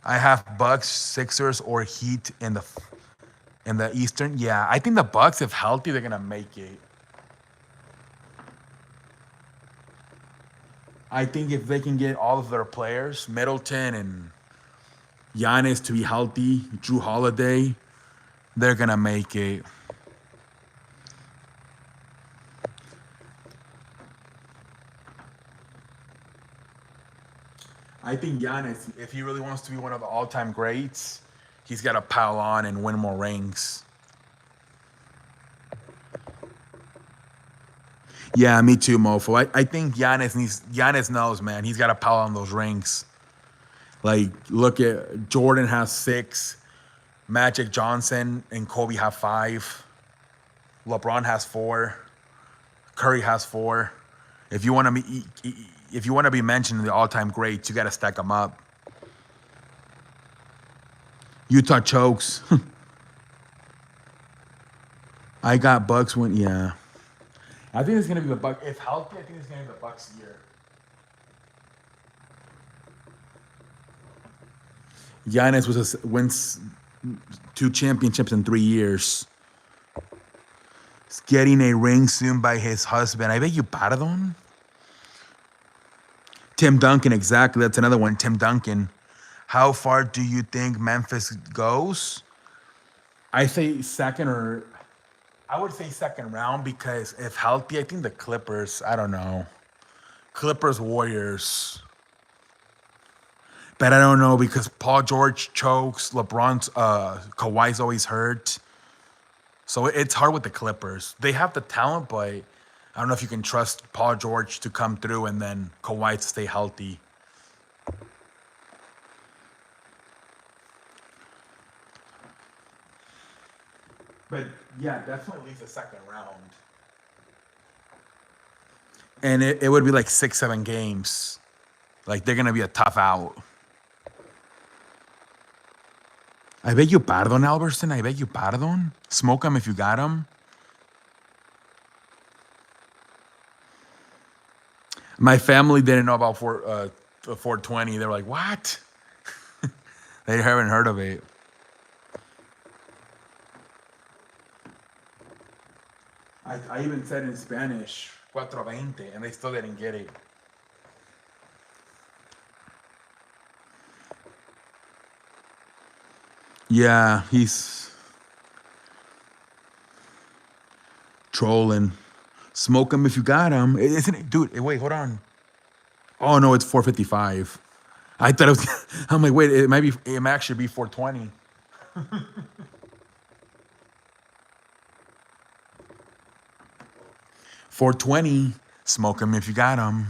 I have Bucks, Sixers, or Heat in the Eastern. Yeah, I think the Bucks, if healthy, they're gonna make it. I think if they can get all of their players, Middleton and Giannis, to be healthy, Drew Holiday, they're gonna make it. I think Giannis, if he really wants to be one of the all-time greats, he's got to pile on and win more rings. Yeah, me too, Mofo. I think Giannis knows, man. He's got to pile on those rings. Like, look at Jordan has 6, Magic Johnson and Kobe have 5, LeBron has 4, Curry has 4. If you want to be mentioned in the all-time greats, you got to stack them up. Utah chokes. I got Bucks win. Yeah, I think it's gonna be the Bucks. If healthy, I think it's gonna be the Bucks year. Giannis wins 2 championships in 3 years. He's getting a ring soon by his husband. I bet you pardon. Tim Duncan, exactly. That's another one. Tim Duncan. How far do you think Memphis goes? I say I would say second round, because if healthy, I think the Clippers, I don't know. Clippers, Warriors. But I don't know, because Paul George chokes, Kawhi's always hurt. So it's hard with the Clippers. They have the talent, but I don't know if you can trust Paul George to come through and then Kawhi to stay healthy. But yeah, definitely at least the second round. And it would be like 6, 7 games. Like, they're going to be a tough out. I beg you pardon, Albertson. I beg you pardon. Smoke them if you got them. My family didn't know about 420. They were like, what? They haven't heard of it. I even said in Spanish, 420, and they still didn't get it. Yeah, he's trolling. Smoke him if you got him. Isn't it? Dude, wait, hold on. Oh, no, it's 455. I thought it was, I'm like, wait, it might actually be 420. 420. Smoke him if you got him.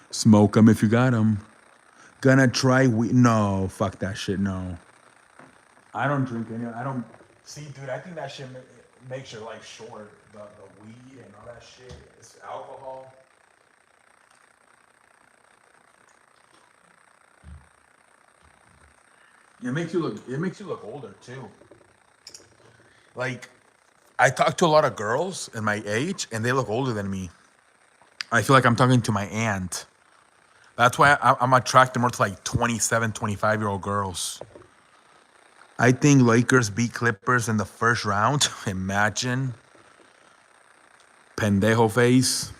Smoke him if you got him. Gonna try weed. No, fuck that shit, no. I don't drink any. I don't. See, dude, I think that shit makes your life short. The weed and all that shit. It's alcohol. It makes you look. It makes you look older too. Like, I talk to a lot of girls in my age, and they look older than me. I feel like I'm talking to my aunt. That's why I'm attracted more to like 27, 25-year-old girls. I think Lakers beat Clippers in the first round. Imagine. Pendejo face.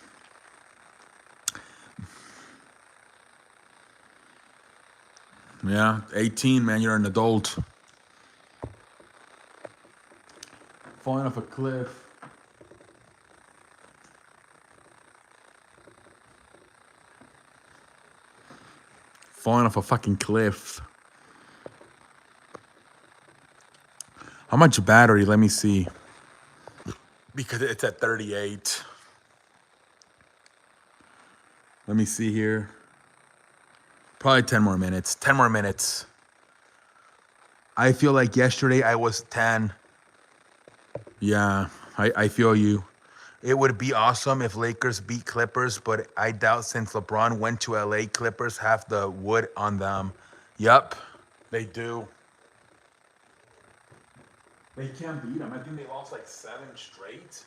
Yeah, 18, man. You're an adult. Falling off a cliff. Falling off a fucking cliff. How much battery? Let me see. Because it's at 38. Let me see here. Probably 10 more minutes. 10 more minutes. I feel like yesterday I was 10. Yeah, I feel you. It would be awesome if Lakers beat Clippers, but I doubt since LeBron went to LA, Clippers have the wood on them. Yup, they do. They can't beat them. I think they lost like 7 straight.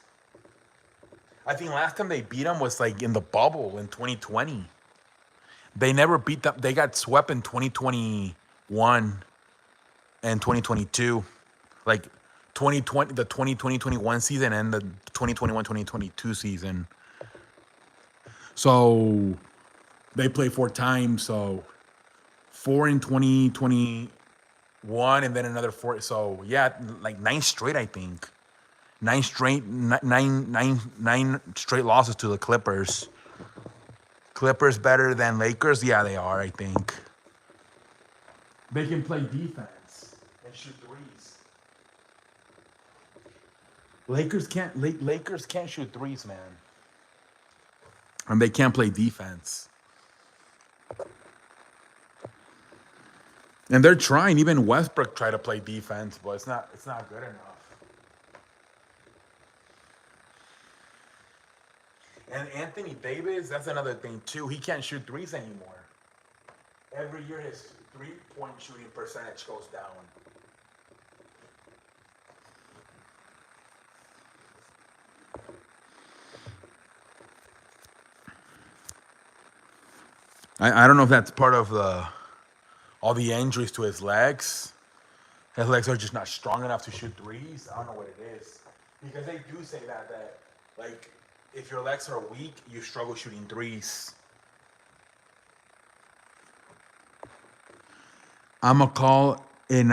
I think last time they beat them was like in the bubble in 2020. They never beat them. They got swept in 2021 and 2022. Like 2020, the 2020-21 season and the 2021-2022 season. So they play 4 times. So 4 in 2021 and then another 4. So yeah, like 9 straight, I think. 9 straight, nine straight losses to the Clippers. Clippers better than Lakers? Yeah, they are, I think. They can play defense and shoot threes. Lakers can't shoot threes, man. And they can't play defense. And they're trying. Even Westbrook tried to play defense, but it's not good enough. And Anthony Davis, that's another thing too. He can't shoot threes anymore. Every year his 3-point shooting percentage goes down. I don't know if that's part of all the injuries to his legs. His legs are just not strong enough to shoot threes. I don't know what it is. Because they do say that like if your legs are weak, you struggle shooting threes. I'ma call and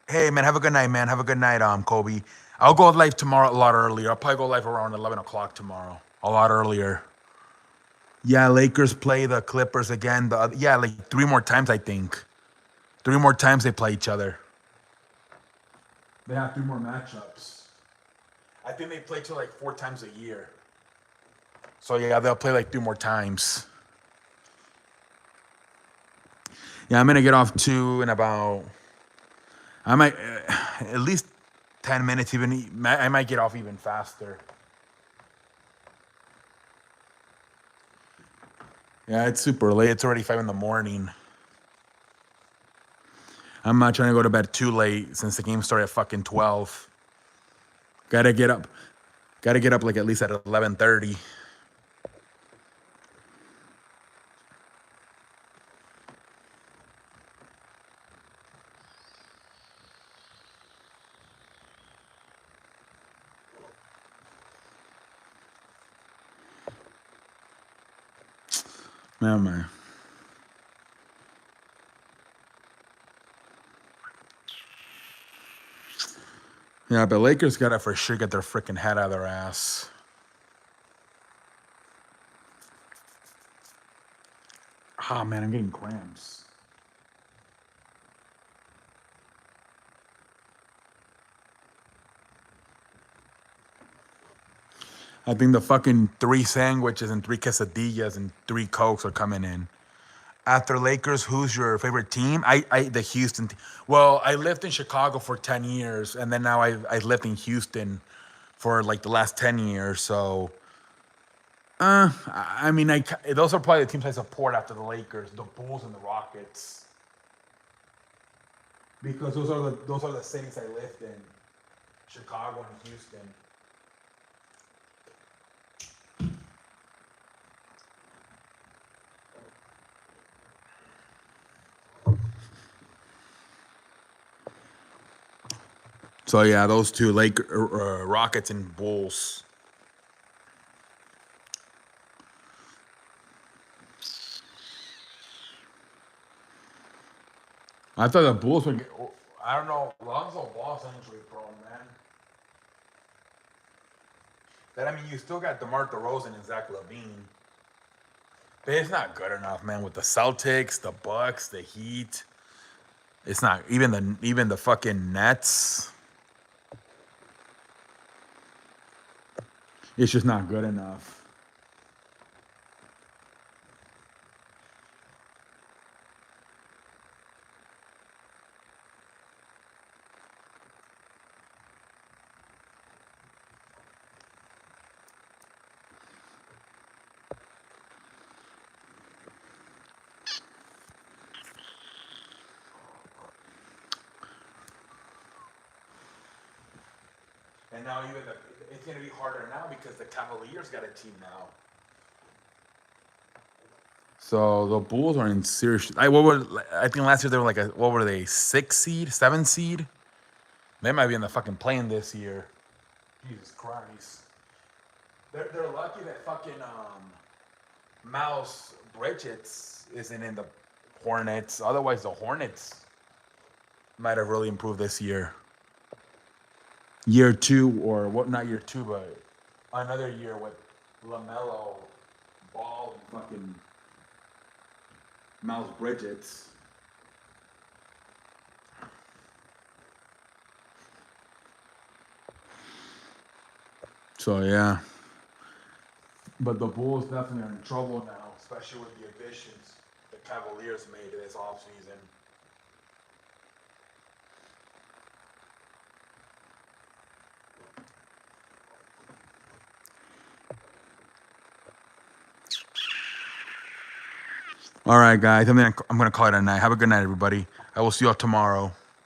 hey man, have a good night, man. Have a good night, Kobe. I'll go live tomorrow a lot earlier. I'll probably go live around 11 o'clock tomorrow. A lot earlier. Yeah, Lakers play the Clippers again. Yeah, like 3 more times, I think. 3 more times they play each other. They have 3 more matchups. I think they play till like 4 times a year. So yeah, they'll play like 3 more times. Yeah, I'm gonna get off too in about. I might at least 10 minutes. Even I might get off even faster. Yeah, it's super late. It's already 5 in the morning. I'm not trying to go to bed too late since the game started at fucking 12. Gotta get up. Gotta get up like at least at 11:30. Man. Yeah, but Lakers gotta for sure get their freaking head out of their ass. Ah, man, I'm getting cramps. I think the fucking 3 sandwiches and 3 quesadillas and 3 cokes are coming in. After Lakers, who's your favorite team? I the Houston. Well, I lived in Chicago for 10 years, and then now I lived in Houston for like the last 10 years. So, I mean, those are probably the teams I support after the Lakers, the Bulls and the Rockets, because those are the cities I lived in, Chicago and Houston. So yeah, those two, Rockets and Bulls. I thought the Bulls would get. I don't know. Lonzo Ball's injury prone, man. Then I mean, you still got DeMar DeRozan and Zach LaVine, but it's not good enough, man. With the Celtics, the Bucks, the Heat, it's not even the fucking Nets. It's just not good enough. And now it's gonna be harder now because the Cavaliers got a team now. So the Bulls are in serious. I think last year they were like what were they, 6 seed, 7 seed? They might be in the fucking plane this year. Jesus Christ. They're lucky that fucking Mouse Bridges isn't in the Hornets. Otherwise, the Hornets might have really improved this year. Year two, or what? Not year two, but another year with LaMelo Ball and fucking Miles Bridges. So yeah, but the Bulls definitely are in trouble now, especially with the additions the Cavaliers made this offseason. All right, guys. I'm gonna call it a night. Have a good night, everybody. I will see you all tomorrow.